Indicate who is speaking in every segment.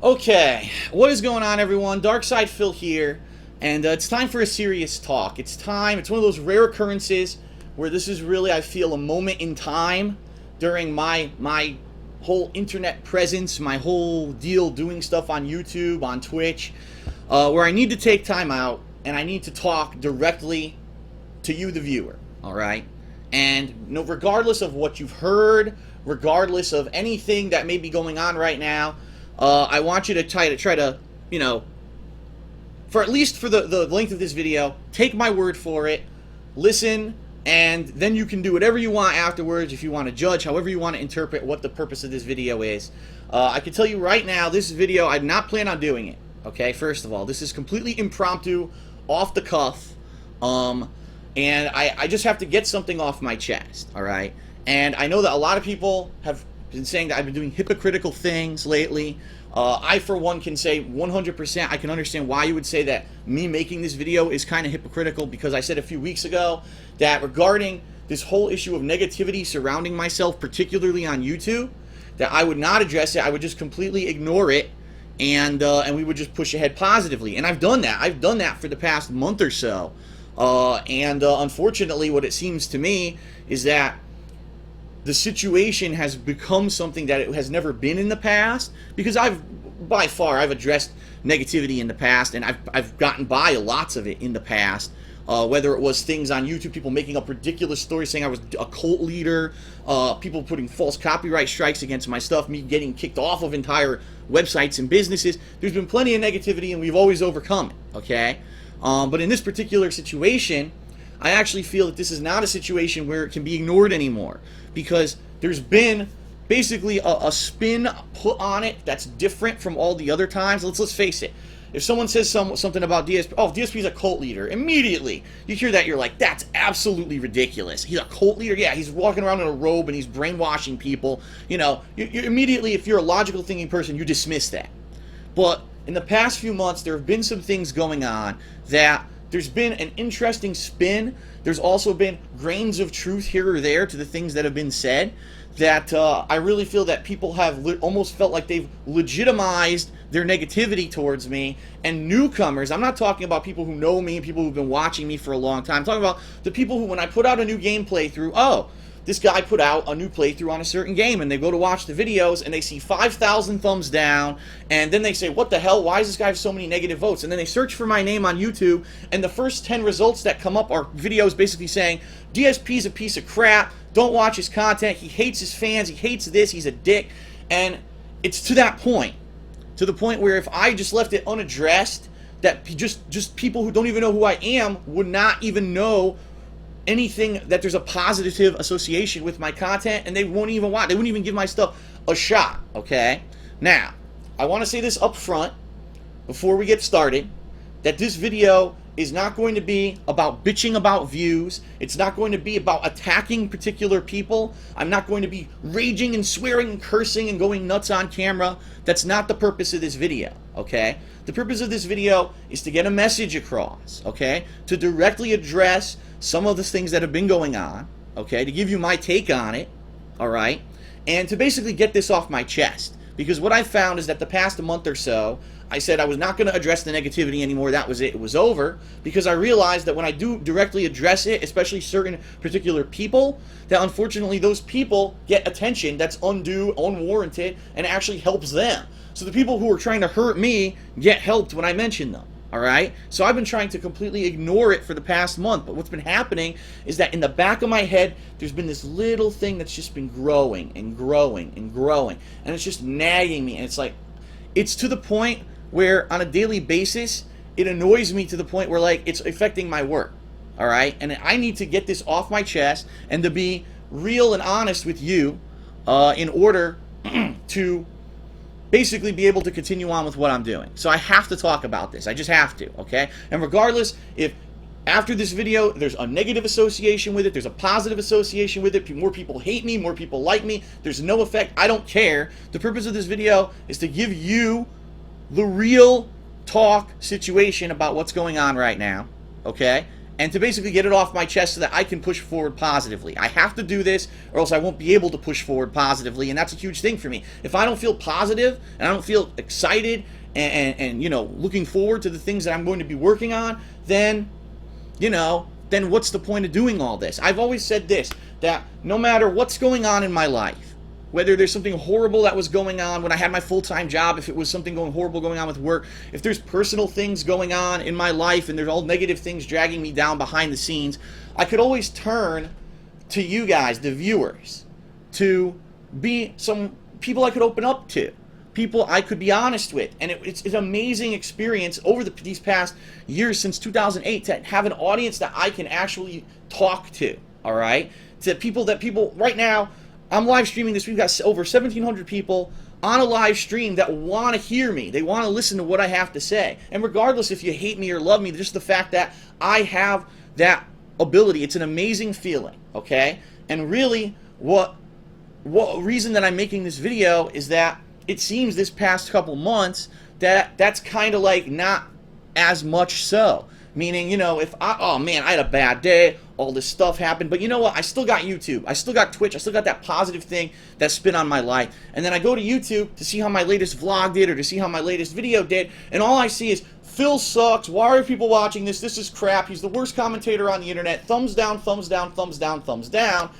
Speaker 1: Okay, what is going on, everyone? Darkside Phil here, and it's time for a serious talk. It's time. It's one of those rare occurrences where this is really, I feel, a moment in time during my whole internet presence, my whole deal doing stuff on YouTube, on Twitch, where I need to take time out and I need to talk directly to you, the viewer. All right, and regardless of what you've heard, regardless of anything that may be going on right now. I want you to try to, for at least for the length of this video, take my word for it, listen, and then you can do whatever you want afterwards if you want to judge, however you want to interpret what the purpose of this video is. I can tell you right now, this video, I did not plan on doing it, okay? First of all, this is completely impromptu, off the cuff, and I just have to get something off my chest, all right? And I know that a lot of people have been saying that I've been doing hypocritical things lately. I, for one, can say 100% I can understand why you would say that me making this video is kind of hypocritical, because I said a few weeks ago that regarding this whole issue of negativity surrounding myself, particularly on YouTube, that I would not address it. I would just completely ignore it, and we would just push ahead positively. And I've done that. I've done that for the past month or so. Unfortunately, what it seems to me is that the situation has become something that it has never been in the past, because by far I've addressed negativity in the past, and I've gotten by lots of it in the past, whether it was things on YouTube, people making up ridiculous stories saying I was a cult leader, people putting false copyright strikes against my stuff, me getting kicked off of entire websites and businesses. There's been plenty of negativity, and we've always overcome it, okay? But in this particular situation, I actually feel that this is not a situation where it can be ignored anymore, because there's been basically a spin put on it that's different from all the other times. Let's face it. If someone says something about DSP, oh, DSP's a cult leader, immediately you hear that, you're like, that's absolutely ridiculous. He's a cult leader? Yeah, he's walking around in a robe and he's brainwashing people. You immediately, if you're a logical thinking person, you dismiss that. But in the past few months, there have been some things going on that there's been an interesting spin. There's also been grains of truth here or there to the things that have been said, that I really feel that people have almost felt like they've legitimized their negativity towards me. And newcomers, I'm not talking about people who know me and people who've been watching me for a long time. I'm talking about the people who, when I put out a new game playthrough, oh, this guy put out a new playthrough on a certain game, and they go to watch the videos and they see 5,000 thumbs down, and then they say, what the hell, why does this guy have so many negative votes? And then they search for my name on YouTube, and the first 10 results that come up are videos basically saying, DSP's a piece of crap, don't watch his content, he hates his fans, he hates this, he's a dick. And it's to that point, to the point where if I just left it unaddressed, that just people who don't even know who I am would not even know anything, that there's a positive association with my content, and they won't even watch. They wouldn't even give my stuff a shot, okay? Now, I want to say this up front before we get started, that this video is not going to be about bitching about views. It's not going to be about attacking particular people. I'm not going to be raging and swearing and cursing and going nuts on camera. That's not the purpose of this video, okay? The purpose of this video is to get a message across, okay? To directly address some of the things that have been going on, okay? To give you my take on it, all right? And to basically get this off my chest. Because what I found is that the past month or so, I said I was not going to address the negativity anymore. That was it. It was over. Because I realized that when I do directly address it, especially certain particular people, that unfortunately those people get attention that's undue, unwarranted, and actually helps them. So the people who are trying to hurt me get helped when I mention them. Alright? So I've been trying to completely ignore it for the past month. But what's been happening is that in the back of my head, there's been this little thing that's just been growing and growing and growing. And it's just nagging me. And it's like, it's to the point where on a daily basis, it annoys me to the point where, like, it's affecting my work. Alright? And I need to get this off my chest and to be real and honest with you in order to basically be able to continue on with what I'm doing. So I have to talk about this. I just have to, okay? And regardless, if after this video there's a negative association with it, there's a positive association with it, more people hate me, more people like me, there's no effect, I don't care. The purpose of this video is to give you the real talk situation about what's going on right now, okay? and to basically get it off my chest so that I can push forward positively. I have to do this or else I won't be able to push forward positively, and that's a huge thing for me. If I don't feel positive and I don't feel excited and you know, looking forward to the things that I'm going to be working on, then, you know, then what's the point of doing all this? I've always said this, that no matter what's going on in my life, whether there's something horrible that was going on when I had my full-time job, if it was something horrible going on with work, if there's personal things going on in my life and there's all negative things dragging me down behind the scenes, I could always turn to you guys, the viewers, to be some people I could open up to, people I could be honest with. And it's an amazing experience over these past years since 2008 to have an audience that I can actually talk to, all right? To people right now, I'm live streaming this. We've got over 1,700 people on a live stream that want to hear me. They want to listen to what I have to say. And regardless if you hate me or love me, just the fact that I have that ability, it's an amazing feeling, okay? And really, what reason that I'm making this video is that it seems this past couple months that that's kind of like not as much so. Meaning, you know, if oh man, I had a bad day, all this stuff happened, but you know what? I still got YouTube, I still got Twitch, I still got that positive thing that spin on my life. And then I go to YouTube to see how my latest vlog did or to see how my latest video did, and all I see is, Phil sucks, why are people watching this? This is crap, he's the worst commentator on the internet, thumbs down, thumbs down, thumbs down, thumbs down.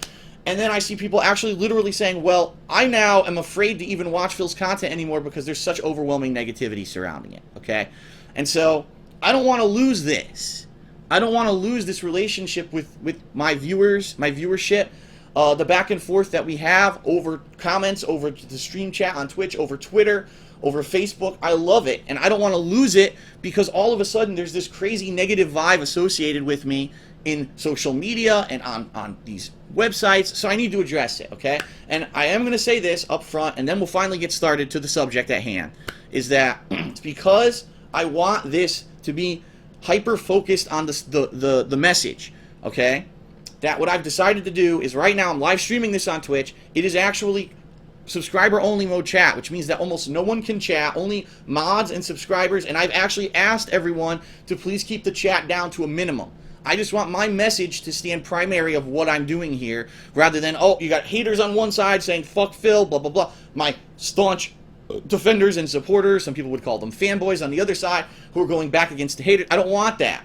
Speaker 1: And then I see people actually literally saying, well, I now am afraid to even watch Phil's content anymore because there's such overwhelming negativity surrounding it, okay? And so I don't want to lose this. I don't want to lose this relationship with my viewers, my viewership, the back and forth that we have over comments, over the stream chat on Twitch, over Twitter, over Facebook. I love it, and I don't want to lose it because all of a sudden there's this crazy negative vibe associated with me in social media and on these websites, so I need to address it, okay? And I am going to say this up front, and then we'll finally get started to the subject at hand, is that it's because I want this to be hyper-focused on the message, okay? That what I've decided to do is right now I'm live streaming this on Twitch. It is actually subscriber-only mode chat, which means that almost no one can chat, only mods and subscribers, and I've actually asked everyone to please keep the chat down to a minimum. I just want my message to stand primary of what I'm doing here, rather than, oh, you got haters on one side saying, fuck Phil, blah, blah, blah. My staunch defenders and supporters, some people would call them fanboys on the other side, who are going back against the haters. I don't want that.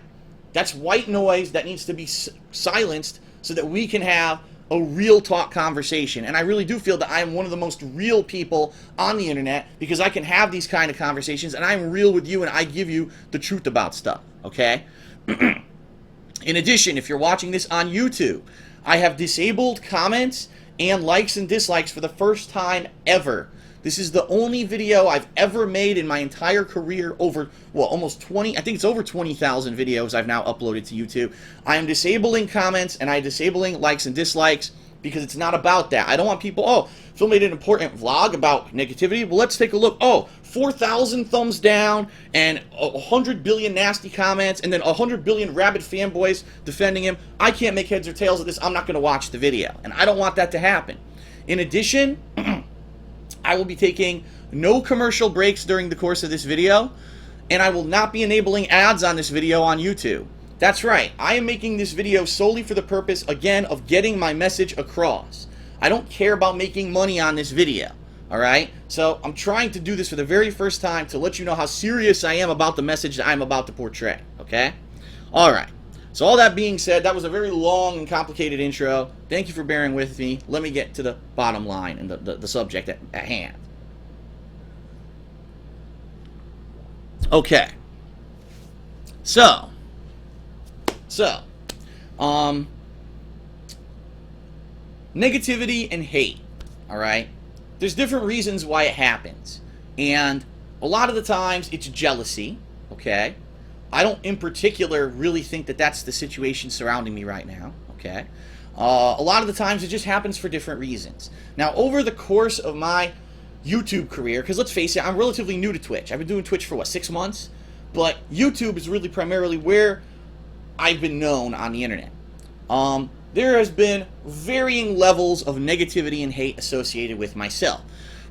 Speaker 1: That's white noise that needs to be silenced so that we can have a real talk conversation. And I really do feel that I am one of the most real people on the internet because I can have these kind of conversations and I'm real with you and I give you the truth about stuff, okay? In addition, if you're watching this on YouTube, I have disabled comments and likes and dislikes for the first time ever. This is the only video I've ever made in my entire career, over, well, almost 20, I think it's over 20,000 videos I've now uploaded to YouTube. I am disabling comments and I'm disabling likes and dislikes because it's not about that. I don't want people, oh, Phil made an important vlog about negativity. Well, let's take a look. Oh, 4,000 thumbs down and 100 billion nasty comments and then 100 billion rabid fanboys defending him. I can't make heads or tails of this. I'm not going to watch the video. And I don't want that to happen. In addition, I will be taking no commercial breaks during the course of this video, and I will not be enabling ads on this video on YouTube. That's right, I am making this video solely for the purpose, again, of getting my message across. I don't care about making money on this video, alright? So I'm trying to do this for the very first time to let you know how serious I am about the message that I'm about to portray, okay? Alright, so all that being said, that was a very long and complicated intro. Thank you for bearing with me. Let me get to the bottom line and the subject at hand. Okay. So, negativity and hate, all right? There's different reasons why it happens. And a lot of the times it's jealousy, okay? I don't in particular really think that that's the situation surrounding me right now, okay? A lot of the times it just happens for different reasons. Now, over the course of my YouTube career, because let's face it, I'm relatively new to Twitch. I've been doing Twitch for, what, 6 months? But YouTube is really primarily where I've been known on the internet. There has been varying levels of negativity and hate associated with myself.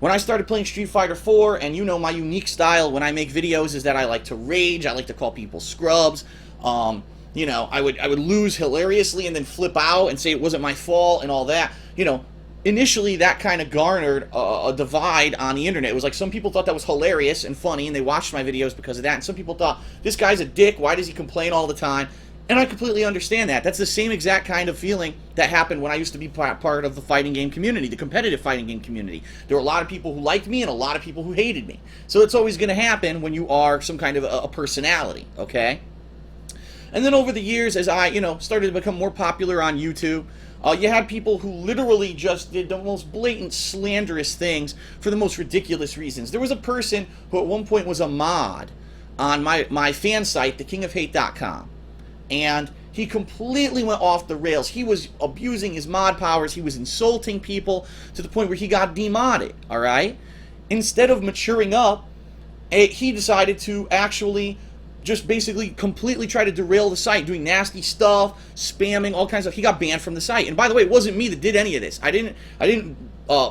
Speaker 1: When I started playing Street Fighter 4, and you know my unique style when I make videos is that I like to rage, I like to call people scrubs, you know, I would lose hilariously and then flip out and say it wasn't my fault and all that. You know, initially that kind of garnered a divide on the internet. It was like some people thought that was hilarious and funny, and they watched my videos because of that. And some people thought, this guy's a dick. Why does he complain all the time? And I completely understand that. That's the same exact kind of feeling that happened when I used to be part of the fighting game community, the competitive fighting game community. There were a lot of people who liked me and a lot of people who hated me. So it's always going to happen when you are some kind of a personality, okay? And then over the years, as I, you know, started to become more popular on YouTube, you had people who literally just did the most blatant, slanderous things for the most ridiculous reasons. There was a person who at one point was a mod on my fan site, thekingofhate.com. And he completely went off the rails. He was abusing his mod powers. He was insulting people to the point where he got demodded, all right? Instead of maturing up, he decided to actually just basically completely try to derail the site, doing nasty stuff, spamming, all kinds of stuff. He got banned from the site. And by the way, it wasn't me that did any of this. I didn't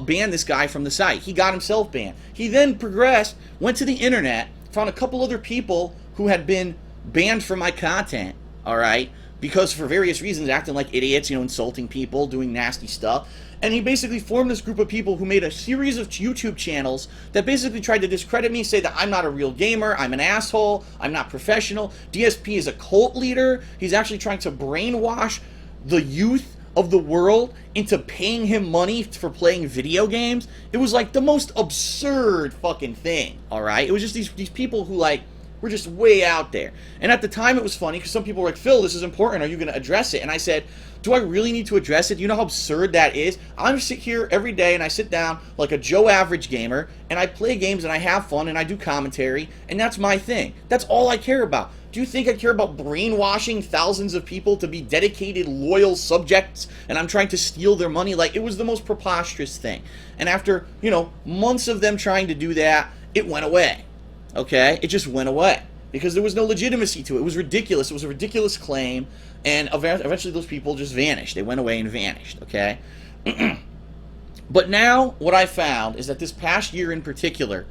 Speaker 1: ban this guy from the site. He got himself banned. He then progressed, went to the internet, found a couple other people who had been banned from my content, all right, because for various reasons, acting like idiots, you know, insulting people, doing nasty stuff. And he basically formed this group of people who made a series of YouTube channels that basically tried to discredit me, say that I'm not a real gamer, I'm an asshole, I'm not professional. DSP is a cult leader. He's actually trying to brainwash the youth of the world into paying him money for playing video games. It was like the most absurd fucking thing, all right? It was just these people who, like, we're just way out there. And at the time it was funny because some people were like, Phil, this is important. Are you going to address it? And I said, do I really need to address it? You know how absurd that is? I sit here every day and I sit down like a Joe Average gamer and I play games and I have fun and I do commentary and that's my thing. That's all I care about. Do you think I care about brainwashing thousands of people to be dedicated, loyal subjects and I'm trying to steal their money? Like, it was the most preposterous thing. And after, you know, months of them trying to do that, it went away. Okay, it just went away because there was no legitimacy to it. It was ridiculous. It was a ridiculous claim, and eventually those people just vanished. They went away and vanished, okay? But now what I found is that this past year in particular,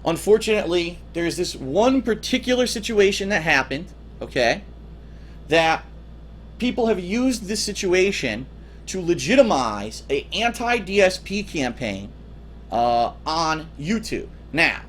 Speaker 1: unfortunately, there's this one particular situation that happened, okay, that people have used this situation to legitimize an anti-DSP campaign on YouTube. Now,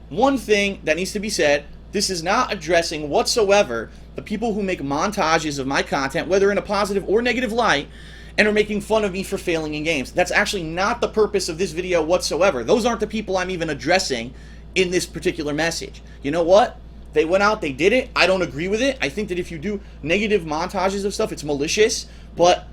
Speaker 1: one thing that needs to be said, this is not addressing whatsoever the people who make montages of my content, whether in a positive or negative light, and are making fun of me for failing in games. That's actually not the purpose of this video whatsoever. Those aren't the people I'm even addressing in this particular message. You know what? They went out, they did it. I don't agree with it. I think that if you do negative montages of stuff, it's malicious, but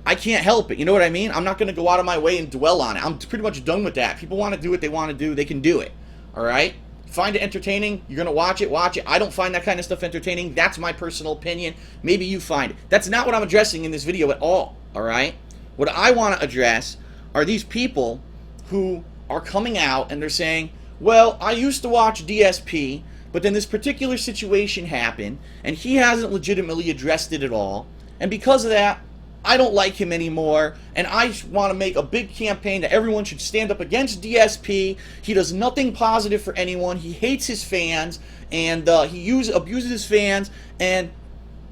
Speaker 1: I can't help it. You know what I mean? I'm not going to go out of my way and dwell on it. I'm pretty much done with that. People want to do what they want to do. They can do it. All right? Find it entertaining. You're going to watch it. Watch it. I don't find that kind of stuff entertaining. That's my personal opinion. Maybe you find it. That's not what I'm addressing in this video at all. All right? What I want to address are these people who are coming out and they're saying, well, I used to watch DSP, but then this particular situation happened, and he hasn't legitimately addressed it at all. And because of that, I don't like him anymore, and I want to make a big campaign that everyone should stand up against DSP. He does nothing positive for anyone. He hates his fans, and he abuses his fans, and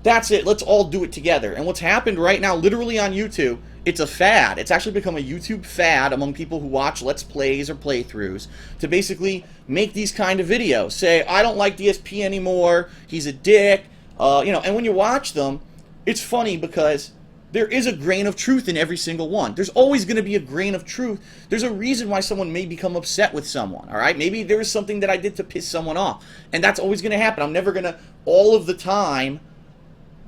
Speaker 1: that's it. Let's all do it together. And what's happened right now, literally on YouTube, it's a fad. It's actually become a YouTube fad among people who watch Let's Plays or playthroughs to basically make these kind of videos. Say, I don't like DSP anymore. He's a dick. You know, and when you watch them, it's funny because there is a grain of truth in every single one. There's always going to be a grain of truth. There's a reason why someone may become upset with someone, all right? Maybe there is something that I did to piss someone off, and that's always going to happen. I'm never going to, all of the time,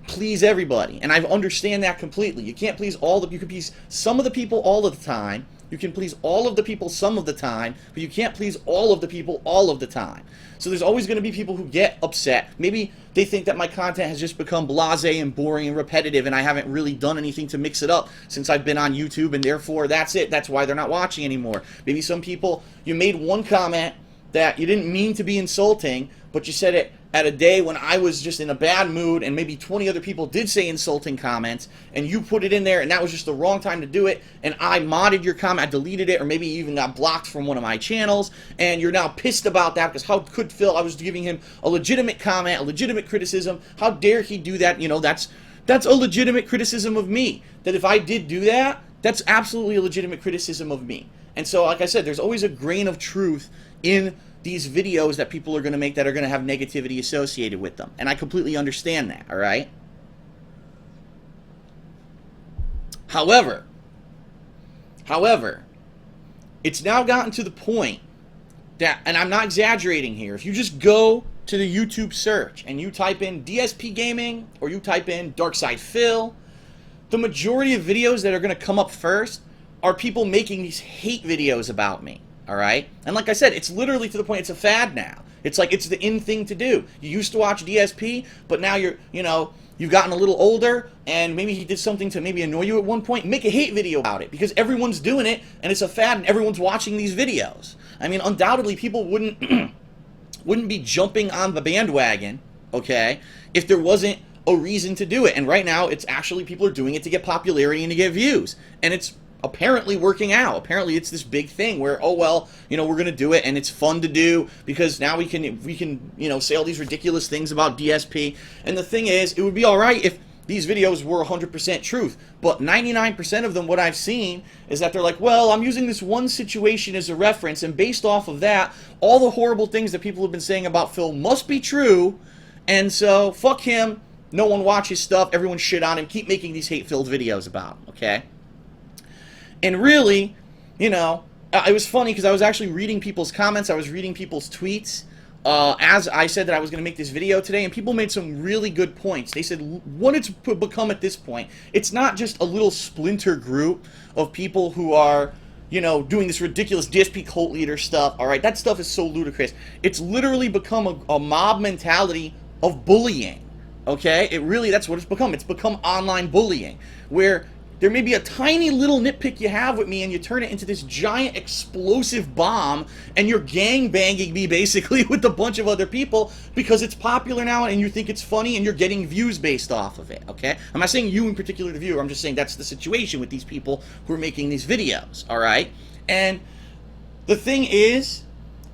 Speaker 1: please everybody, and I understand that completely. You can't please you can please some of the people all of the time. You can please all of the people some of the time, but you can't please all of the people all of the time. So there's always going to be people who get upset. Maybe they think that my content has just become blasé and boring and repetitive, and I haven't really done anything to mix it up since I've been on YouTube, and therefore that's it. That's why they're not watching anymore. Maybe some people, you made one comment that you didn't mean to be insulting, but you said it at a day when I was just in a bad mood and maybe 20 other people did say insulting comments, and you put it in there and that was just the wrong time to do it, and I modded your comment, I deleted it, or maybe you even got blocked from one of my channels, and you're now pissed about that because how could Phil, I was giving him a legitimate comment, a legitimate criticism, how dare he do that? You know, that's a legitimate criticism of me. That if I did do that, that's absolutely a legitimate criticism of me. And so, like I said, there's always a grain of truth in these videos that people are going to make that are going to have negativity associated with them. And I completely understand that, all right? However, it's now gotten to the point that, and I'm not exaggerating here, if you just go to the YouTube search and you type in DSPGaming or you type in Darkside Phil, the majority of videos that are going to come up first are people making these hate videos about me. All right? And like I said, it's literally to the point it's a fad now. It's like it's the in thing to do. You used to watch DSP, but now you've gotten a little older, and maybe he did something to maybe annoy you at one point. Make a hate video about it because everyone's doing it, and it's a fad, and everyone's watching these videos. I mean, undoubtedly, people wouldn't be jumping on the bandwagon, okay, if there wasn't a reason to do it. And right now, it's actually people are doing it to get popularity and to get views, and it's apparently working out. Apparently it's this big thing where, oh well, we're going to do it and it's fun to do because now we can say all these ridiculous things about DSP. And the thing is, it would be all right if these videos were 100% truth, but 99% of them, what I've seen is that they're like, well, I'm using this one situation as a reference, and based off of that, all the horrible things that people have been saying about Phil must be true, and so fuck him, no one watches stuff, everyone shit on him, keep making these hate-filled videos about him, okay? And really, it was funny because I was actually reading people's comments, I was reading people's tweets as I said that I was going to make this video today, and people made some really good points. They said what it's become at this point, it's not just a little splinter group of people who are, doing this ridiculous DSP cult leader stuff, alright? That stuff is so ludicrous. It's literally become a mob mentality of bullying, okay? That's what it's become. It's become online bullying, where there may be a tiny little nitpick you have with me and you turn it into this giant explosive bomb and you're gangbanging me basically with a bunch of other people because it's popular now and you think it's funny and you're getting views based off of it, okay? I'm not saying you in particular the viewer, I'm just saying that's the situation with these people who are making these videos, alright? And the thing is,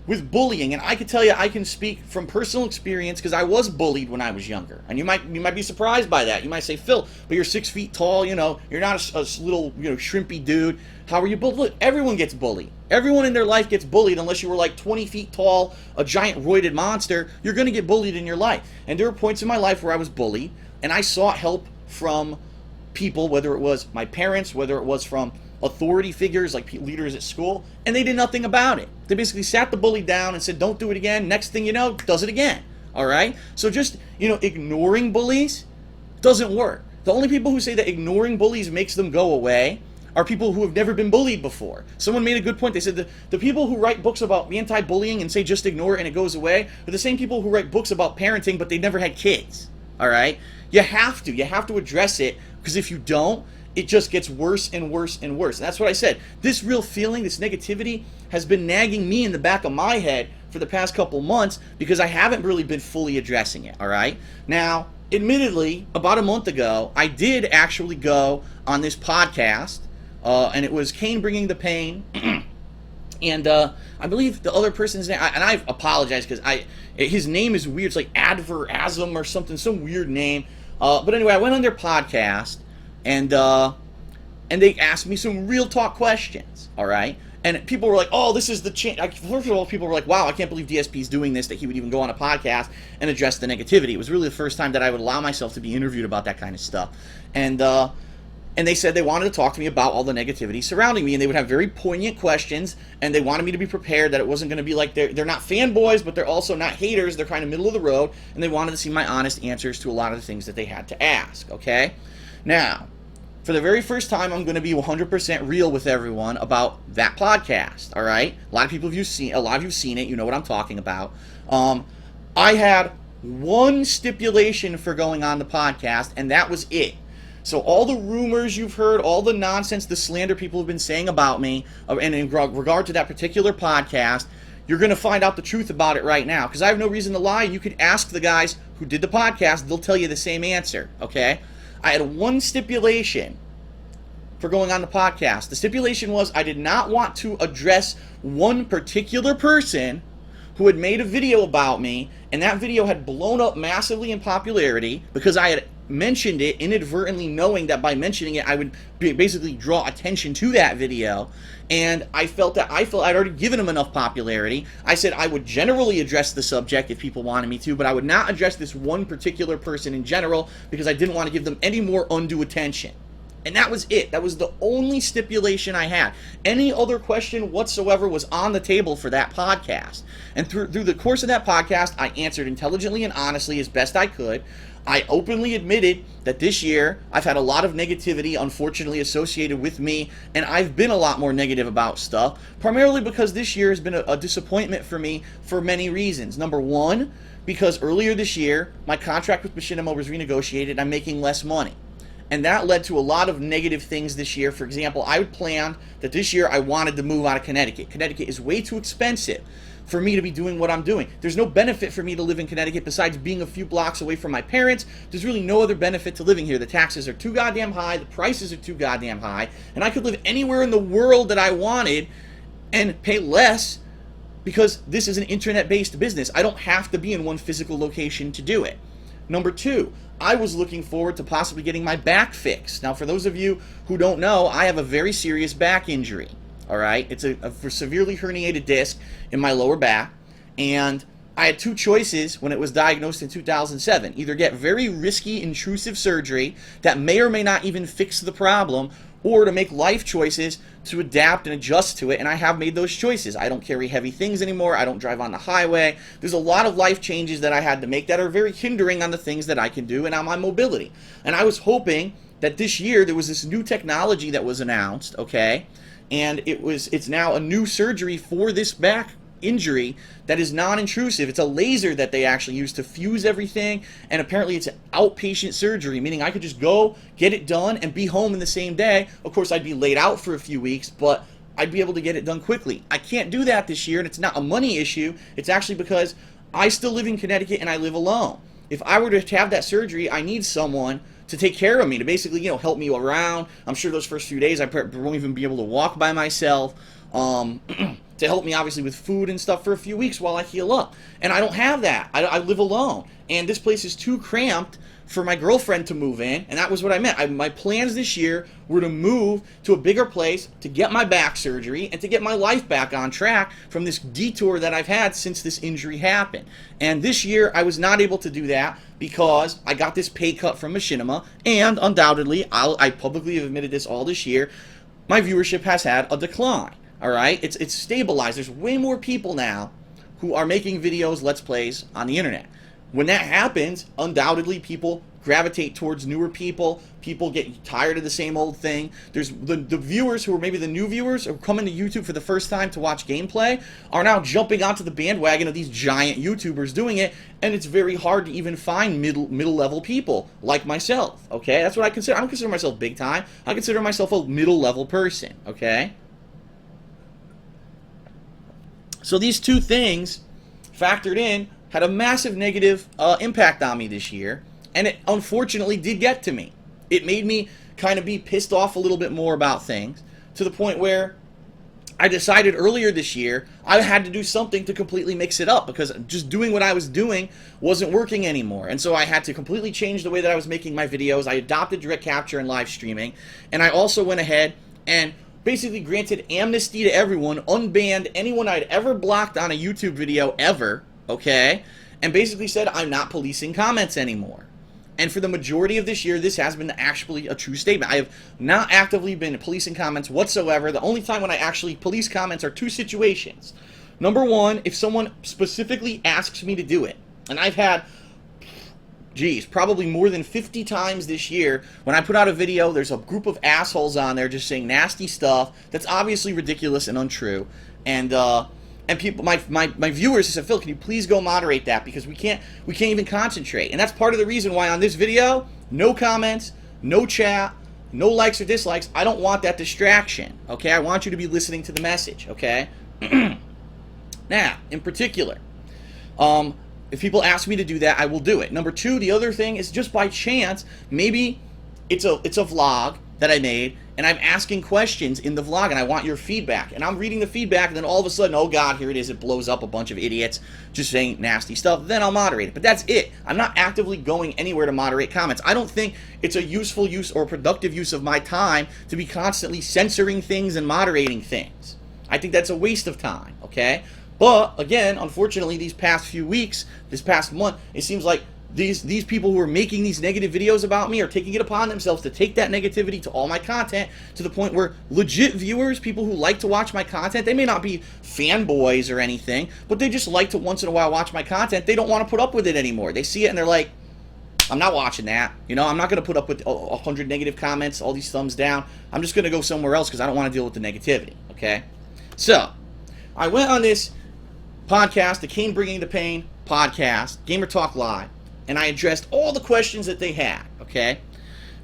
Speaker 1: with bullying, and I can tell you, I can speak from personal experience because I was bullied when I was younger. And you might be surprised by that. You might say, Phil, but you're 6 feet tall, you're not a little, shrimpy dude. How are you bullied? Look, everyone gets bullied. Everyone in their life gets bullied unless you were like 20 feet tall, a giant roided monster. You're going to get bullied in your life. And there were points in my life where I was bullied, and I sought help from people, whether it was my parents, whether it was from authority figures like leaders at school, and they did nothing about it. They basically sat the bully down and said, don't do it again. Next thing you know, does it again. Alright? So just, ignoring bullies doesn't work. The only people who say that ignoring bullies makes them go away are people who have never been bullied before. Someone made a good point. They said the people who write books about anti-bullying and say just ignore it and it goes away are the same people who write books about parenting but they never had kids. Alright? You have to address it, because if you don't, it just gets worse and worse and worse. And that's what I said. This real feeling, this negativity, has been nagging me in the back of my head for the past couple months because I haven't really been fully addressing it, all right? Now, admittedly, about a month ago, I did actually go on this podcast, and it was Kane Bringing the Pain, and I believe the other person's name, and I apologize because his name is weird. It's like Adverazum or something, some weird name. But anyway, I went on their podcast, and they asked me some real talk questions, all right? And people were like, oh, this is the chance. First of all, people were like, wow, I can't believe DSP's doing this, that he would even go on a podcast and address the negativity. It was really the first time that I would allow myself to be interviewed about that kind of stuff. And they said they wanted to talk to me about all the negativity surrounding me, and they would have very poignant questions, and they wanted me to be prepared that it wasn't going to be like they're not fanboys, but they're also not haters. They're kind of middle of the road, and they wanted to see my honest answers to a lot of the things that they had to ask, okay? Now, for the very first time, I'm going to be 100% real with everyone about that podcast, all right? A lot of you have seen it. You know what I'm talking about. I had one stipulation for going on the podcast, and that was it. So all the rumors you've heard, all the nonsense, the slander people have been saying about me, and in regard to that particular podcast, you're going to find out the truth about it right now, because I have no reason to lie. You could ask the guys who did the podcast. They'll tell you the same answer, okay? I had one stipulation for going on the podcast. The stipulation was I did not want to address one particular person who had made a video about me, and that video had blown up massively in popularity because I had mentioned it inadvertently, knowing that by mentioning it I would basically draw attention to that video. And I felt I'd already given him enough popularity. I said I would generally address the subject if people wanted me to, but I would not address this one particular person in general because I didn't want to give them any more undue attention. And that was it. That was the only stipulation I had. Any other question whatsoever was on the table for that podcast. And through the course of that podcast, I answered intelligently and honestly as best I could. I openly admitted that this year I've had a lot of negativity, unfortunately, associated with me, and I've been a lot more negative about stuff, primarily because this year has been a disappointment for me for many reasons. Number one, because earlier this year, my contract with Machinima was renegotiated and I'm making less money. And that led to a lot of negative things this year. For example, I had planned that this year I wanted to move out of Connecticut. Connecticut is way too expensive for me to be doing what I'm doing. There's no benefit for me to live in Connecticut besides being a few blocks away from my parents. There's really no other benefit to living here. The taxes are too goddamn high, the prices are too goddamn high, and I could live anywhere in the world that I wanted and pay less because this is an internet-based business. I don't have to be in one physical location to do it. Number two, I was looking forward to possibly getting my back fixed. Now, for those of you who don't know, I have a very serious back injury. All right, it's a severely herniated disc in my lower back, and I had two choices when it was diagnosed in 2007. Either get very risky, intrusive surgery that may or may not even fix the problem, or to make life choices to adapt and adjust to it, and I have made those choices. I don't carry heavy things anymore. I don't drive on the highway. There's a lot of life changes that I had to make that are very hindering on the things that I can do and on my mobility. And I was hoping that this year there was this new technology that was announced, okay? And it's now a new surgery for this back injury that is non-intrusive. It's a laser that they actually use to fuse everything, and apparently it's an outpatient surgery, meaning I could just go, get it done, and be home in the same day. Of course, I'd be laid out for a few weeks, but I'd be able to get it done quickly. I can't do that this year, and it's not a money issue. It's actually because I still live in Connecticut and I live alone. If I were to have that surgery, I need someone to take care of me, to basically, help me around. I'm sure those first few days I won't even be able to walk by myself, to help me obviously with food and stuff for a few weeks while I heal up. And I don't have that. I live alone. And this place is too cramped for my girlfriend to move in, and that was what I meant. My plans this year were to move to a bigger place, to get my back surgery, and to get my life back on track from this detour that I've had since this injury happened. And this year, I was not able to do that because I got this pay cut from Machinima, and undoubtedly, I publicly have admitted this all this year, my viewership has had a decline. All right? It's stabilized. There's way more people now who are making videos, Let's Plays on the internet. When that happens, undoubtedly people gravitate towards newer people. People get tired of the same old thing. There's the viewers who are maybe the new viewers who are coming to YouTube for the first time to watch gameplay are now jumping onto the bandwagon of these giant YouTubers doing it, and it's very hard to even find middle-level people like myself, okay? That's what I consider. I don't consider myself big time. I consider myself a middle-level person, okay? So these two things factored in had a massive negative impact on me this year, and it unfortunately did get to me. It made me kind of be pissed off a little bit more about things, to the point where I decided earlier this year I had to do something to completely mix it up, because just doing what I was doing wasn't working anymore. And so I had to completely change the way that I was making my videos. I adopted direct capture and live streaming, and I also went ahead and basically granted amnesty to everyone, unbanned anyone I'd ever blocked on a YouTube video ever, okay, and basically said I'm not policing comments anymore. And for the majority of this year, this has been actually a true statement. I have not actively been policing comments whatsoever. The only time when I actually police comments are two situations. Number one, if someone specifically asks me to do it. And I've had, probably more than 50 times this year when I put out a video, there's a group of assholes on there just saying nasty stuff that's obviously ridiculous and untrue. And people, my viewers said, Phil, can you please go moderate that, because we can't even concentrate. And that's part of the reason why on this video, no comments, no chat, no likes or dislikes. I don't want that distraction, okay? I want you to be listening to the message, okay? Now, in particular, if people ask me to do that, I will do it. Number two, the other thing is just by chance, maybe it's a vlog that I made, and I'm asking questions in the vlog, and I want your feedback. And I'm reading the feedback, and then all of a sudden, oh God, here it is. It blows up a bunch of idiots just saying nasty stuff. Then I'll moderate it. But that's it. I'm not actively going anywhere to moderate comments. I don't think it's a useful use or productive use of my time to be constantly censoring things and moderating things. I think that's a waste of time, okay? But, again, unfortunately, these past few weeks, this past month, it seems like these people who are making these negative videos about me are taking it upon themselves to take that negativity to all my content, to the point where legit viewers, people who like to watch my content, they may not be fanboys or anything, but they just like to once in a while watch my content. They don't want to put up with it anymore. They see it and they're like, I'm not watching that. You know, I'm not going to put up with 100 negative comments, all these thumbs down. I'm just going to go somewhere else because I don't want to deal with the negativity, okay? So, I went on this podcast, the Kane Bringing the Pain podcast, Gamer Talk Live, and I addressed all the questions that they had, okay?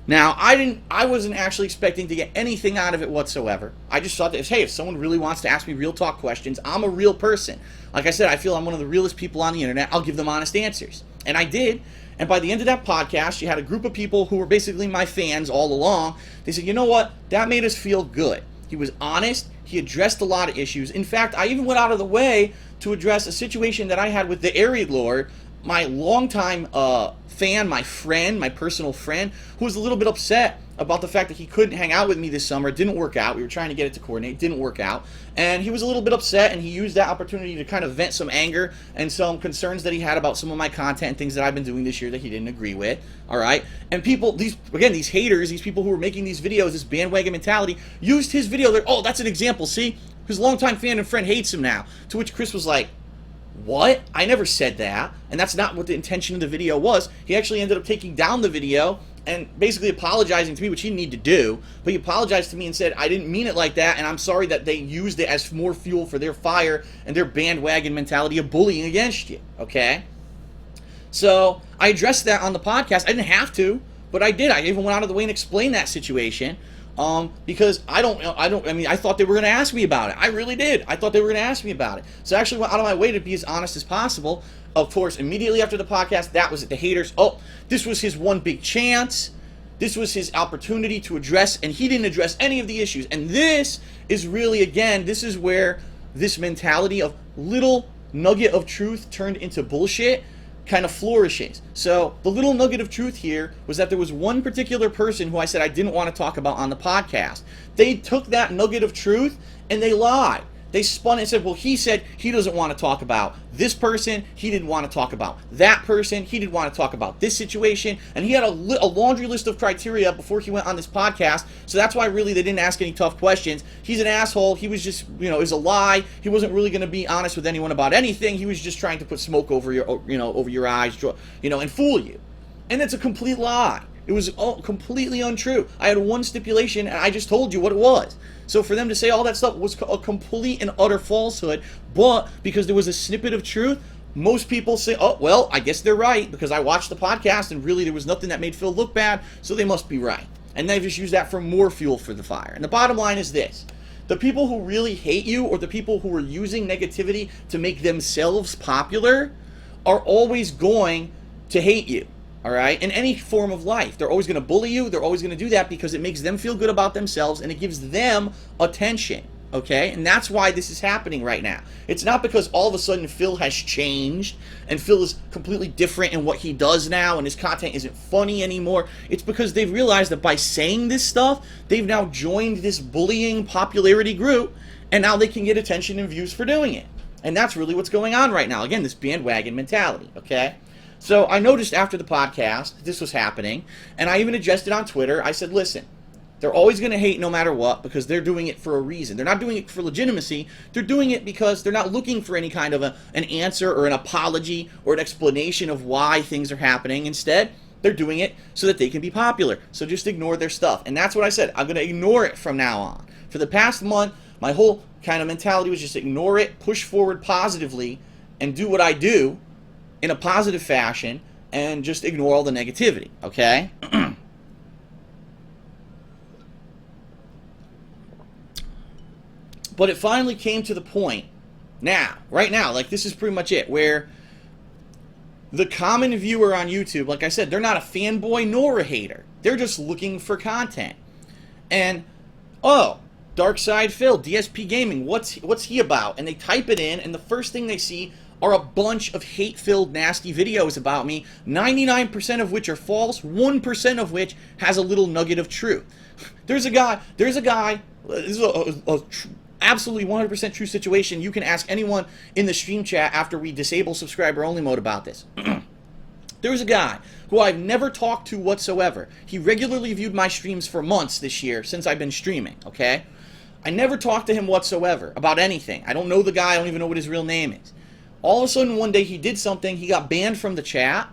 Speaker 1: Now, I wasn't actually expecting to get anything out of it whatsoever. I just thought that, hey, if someone really wants to ask me real talk questions, I'm a real person. Like I said, I feel I'm one of the realest people on the internet. I'll give them honest answers. And I did. And by the end of that podcast, you had a group of people who were basically my fans all along. They said, you know what? That made us feel good. He was honest. He addressed a lot of issues. In fact, I even went out of the way to address a situation that I had with the Area Lord, my longtime fan, my friend, my personal friend, who was a little bit upset about the fact that he couldn't hang out with me this summer. It didn't work out. We were trying to get it to coordinate. It didn't work out. And he was a little bit upset, and he used that opportunity to kind of vent some anger and some concerns that he had about some of my content and things that I've been doing this year that he didn't agree with. All right? And people, these haters, these people who were making these videos, this bandwagon mentality, used his video. They're, oh, that's an example. See? His longtime fan and friend hates him now. To which Chris was like, what? I never said that. And that's not what the intention of the video was. He actually ended up taking down the video and basically apologizing to me, which he didn't need to do. But he apologized to me and said, I didn't mean it like that, and I'm sorry that they used it as more fuel for their fire and their bandwagon mentality of bullying against you. Okay? So I addressed that on the podcast. I didn't have to, but I did. I even went out of the way and explained that situation. Because I thought they were going to ask me about it. I really did. I thought they were going to ask me about it. So I actually went out of my way to be as honest as possible. Of course, immediately after the podcast, that was it. The haters, oh, this was his one big chance. This was his opportunity to address, and he didn't address any of the issues. And this is really, again, this is where this mentality of little nugget of truth turned into bullshit kind of flourishes. So the little nugget of truth here was that there was one particular person who I said I didn't want to talk about on the podcast. They took that nugget of truth and they lied. They spun it and said, well, he said he doesn't want to talk about this person. He didn't want to talk about that person. He didn't want to talk about this situation. And he had a laundry list of criteria before he went on this podcast. So that's why really they didn't ask any tough questions. He's an asshole. He was just, it was a lie. He wasn't really going to be honest with anyone about anything. He was just trying to put smoke over your, over your eyes, and fool you. And it's a complete lie. It was completely untrue. I had one stipulation, and I just told you what it was. So for them to say all that stuff was a complete and utter falsehood, but because there was a snippet of truth, most people say, oh, well, I guess they're right, because I watched the podcast, and really there was nothing that made Phil look bad, so they must be right. And they've just used that for more fuel for the fire. And the bottom line is this. The people who really hate you, or the people who are using negativity to make themselves popular, are always going to hate you. All right? In any form of life. They're always going to bully you. They're always going to do that because it makes them feel good about themselves and it gives them attention. Okay? And that's why this is happening right now. It's not because all of a sudden Phil has changed and Phil is completely different in what he does now and his content isn't funny anymore. It's because they've realized that by saying this stuff, they've now joined this bullying popularity group and now they can get attention and views for doing it. And that's really what's going on right now. Again, this bandwagon mentality. Okay? So I noticed after the podcast this was happening, and I even addressed it on Twitter. I said, listen, they're always going to hate no matter what because they're doing it for a reason. They're not doing it for legitimacy. They're doing it because they're not looking for any kind of an answer or an apology or an explanation of why things are happening. Instead, they're doing it so that they can be popular. So just ignore their stuff. And that's what I said. I'm going to ignore it from now on. For the past month, my whole kind of mentality was just ignore it, push forward positively, and do what I do in a positive fashion, and just ignore all the negativity, okay? But it finally came to the point Now, right now, like, this is pretty much it, where the common viewer on YouTube, like I said, they're not a fanboy nor a hater. They're just looking for content. And, oh, Dark Side Phil, DSPGaming, what's he about? And they type it in, and the first thing they see are a bunch of hate-filled, nasty videos about me, 99% of which are false, 1% of which has a little nugget of truth. There's a guy, this is a absolutely 100% true situation. You can ask anyone in the stream chat after we disable subscriber only mode about this. There's a guy who I've never talked to whatsoever. He regularly viewed my streams for months this year since I've been streaming, okay? I never talked to him whatsoever about anything. I don't know the guy. I don't even know what his real name is. All of a sudden, one day he did something. He got banned from the chat.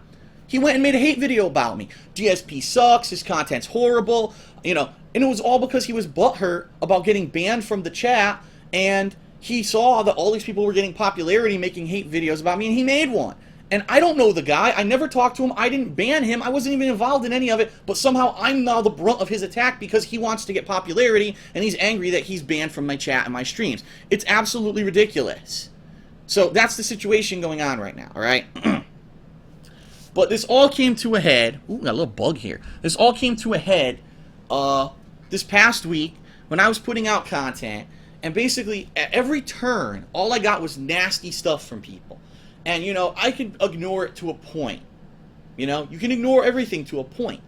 Speaker 1: He went and made a hate video about me. DSP sucks. His content's horrible. You know, and it was all because he was butthurt about getting banned from the chat, and he saw that all these people were getting popularity making hate videos about me, and he made one. And I don't know the guy. I never talked to him. I didn't ban him. I wasn't even involved in any of it. But somehow I'm now the brunt of his attack because he wants to get popularity, and he's angry that he's banned from my chat and my streams. It's absolutely ridiculous. So that's the situation going on right now, all right? But this all came to a head. Ooh, got a little bug here. This all came to a head this past week when I was putting out content, and basically at every turn, all I got was nasty stuff from people. And, you know, I can ignore it to a point. You know, you can ignore everything to a point.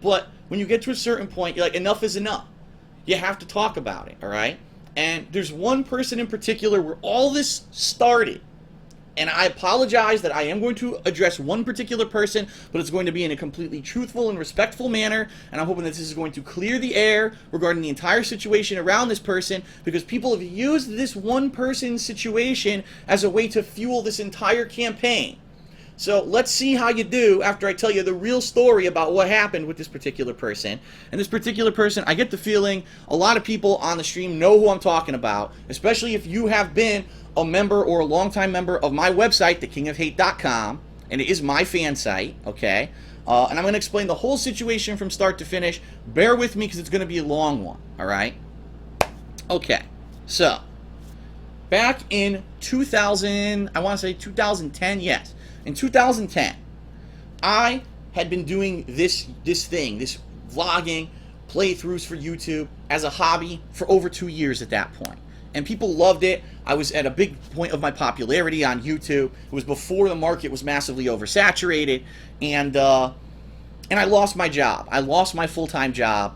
Speaker 1: But when you get to a certain point, you're like, enough is enough. You have to talk about it, all right? And there's one person in particular where all this started. And I apologize that I am going to address one particular person, but it's going to be in a completely truthful and respectful manner, and I'm hoping that this is going to clear the air regarding the entire situation around this person, because people have used this one person's situation as a way to fuel this entire campaign. So let's see how you do after I tell you the real story about what happened with this particular person. And this particular person, I get the feeling a lot of people on the stream know who I'm talking about, especially if you have been a member or a longtime member of my website, thekingofhate.com, and it is my fan site, okay? And I'm going to explain the whole situation from start to finish. Bear with me because it's going to be a long one, all right? Okay, so back in 2000, I want to say 2010, yes. In 2010, I had been doing this vlogging, playthroughs for YouTube as a hobby for over 2 years at that point. And people loved it. I was at a big point of my popularity on YouTube. It was before the market was massively oversaturated, and I lost my job. I lost my full-time job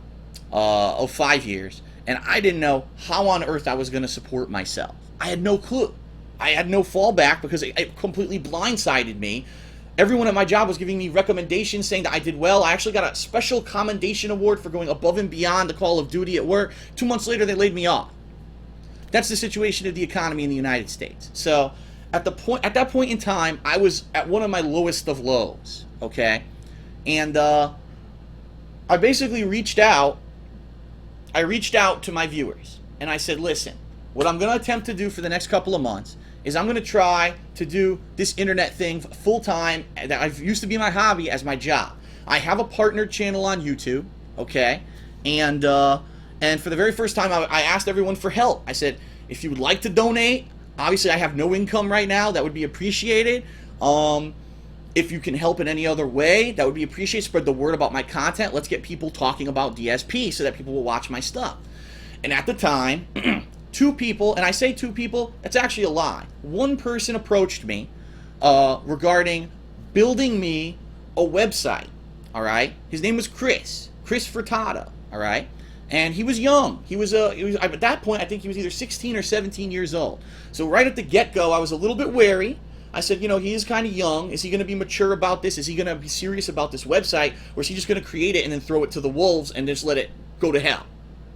Speaker 1: of 5 years, and I didn't know how on earth I was going to support myself. I had no clue. I had no fallback because it completely blindsided me. Everyone at my job was giving me recommendations saying that I did well. I actually got a special commendation award for going above and beyond the call of duty at work. 2 months later, they laid me off. That's the situation of the economy in the United States. So at that point in time, I was at one of my lowest of lows, okay? And I basically reached out. I reached out to my viewers, and I said, listen, what I'm going to attempt to do for the next couple of months is I'm going to try to do this internet thing full-time that I've used to be my hobby as my job. I have a partnered channel on YouTube, okay? And for the very first time, I asked everyone for help. I said, if you would like to donate, obviously I have no income right now, that would be appreciated. If you can help in any other way, that would be appreciated. Spread the word about my content. Let's get people talking about DSP so that people will watch my stuff. And at the time, 2 people, and I say 2 people, that's actually a lie. One person approached me regarding building me a website, all right? His name was Chris Fata, all right? And he was young. He was at that point, I think he was either 16 or 17 years old. So right at the get-go, I was a little bit wary. I said, you know, he is kind of young. Is he going to be mature about this? Is he going to be serious about this website? Or is he just going to create it and then throw it to the wolves and just let it go to hell?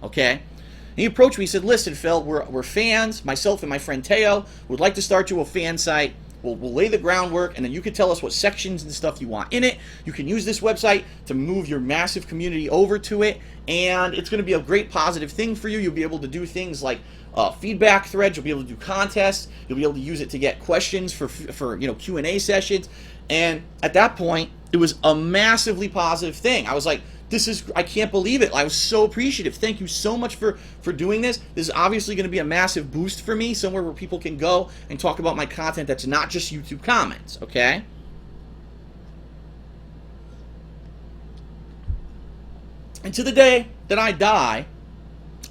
Speaker 1: Okay? And he approached me. He said, listen, Phil, we're fans. Myself and my friend Teo would like to start you a fan site. We'll lay the groundwork, and then you can tell us what sections and stuff you want in it. You can use this website to move your massive community over to it, and it's going to be a great positive thing for you. You'll be able to do things like feedback threads. You'll be able to do contests. You'll be able to use it to get questions for you know, Q&A sessions. And at that point, it was a massively positive thing. I was like, I can't believe it. I was so appreciative. Thank you so much for doing this. This is obviously going to be a massive boost for me, somewhere where people can go and talk about my content that's not just YouTube comments, okay? And to the day that I die,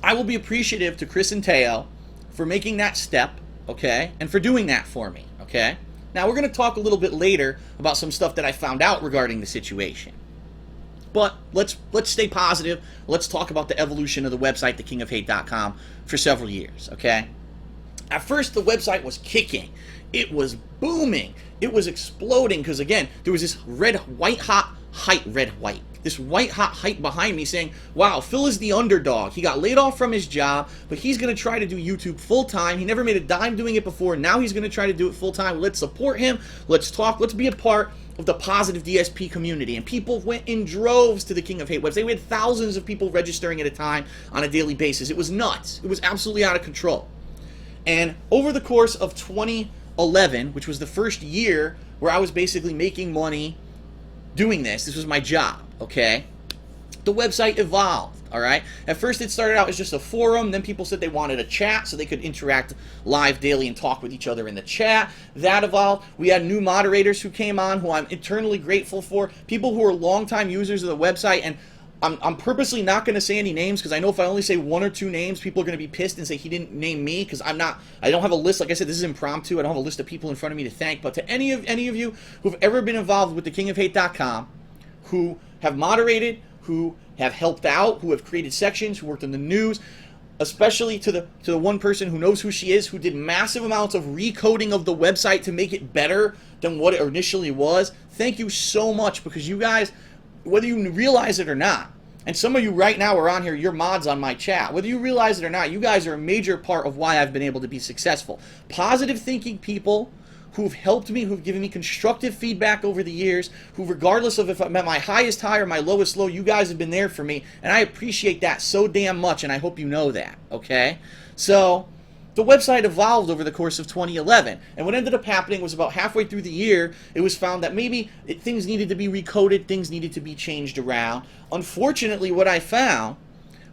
Speaker 1: I will be appreciative to Chris and Teo for making that step, okay, and for doing that for me, okay? Now, we're going to talk a little bit later about some stuff that I found out regarding the situation. But let's stay positive. Let's talk about the evolution of the website, thekingofhate.com, for several years, okay? At first, the website was kicking. It was booming. It was exploding because, again, there was this white-hot hype behind me saying, wow, Phil is the underdog. He got laid off from his job, but he's going to try to do YouTube full-time. He never made a dime doing it before. Now he's going to try to do it full-time. Let's support him. Let's talk. Let's be a part of the positive DSP community. And people went in droves to the King of Hate website. We had thousands of people registering at a time on a daily basis. It was nuts. It was absolutely out of control. And over the course of 2011, which was the first year where I was basically making money doing this was my job, okay? The website evolved, all right? At first it started out as just a forum, then people said they wanted a chat so they could interact live daily and talk with each other in the chat. That evolved. We had new moderators who came on who I'm eternally grateful for, people who are longtime users of the website, and I'm purposely not going to say any names because I know if I only say one or two names, people are going to be pissed and say he didn't name me because I don't have a list. Like I said, this is impromptu. I don't have a list of people in front of me to thank. But to any of you who've ever been involved with thekingofhate.com, who have moderated, who have helped out, who have created sections, who worked in the news, especially to the one person who knows who she is, who did massive amounts of recoding of the website to make it better than what it initially was. Thank you so much because you guys, whether you realize it or not, and some of you right now are on here, you're mods on my chat. Whether you realize it or not, you guys are a major part of why I've been able to be successful. Positive thinking people who've helped me, who've given me constructive feedback over the years, who regardless of if I'm at my highest high or my lowest low, you guys have been there for me, and I appreciate that so damn much, and I hope you know that, okay? So the website evolved over the course of 2011, and what ended up happening was about halfway through the year, it was found that maybe things needed to be recoded, things needed to be changed around. Unfortunately, what I found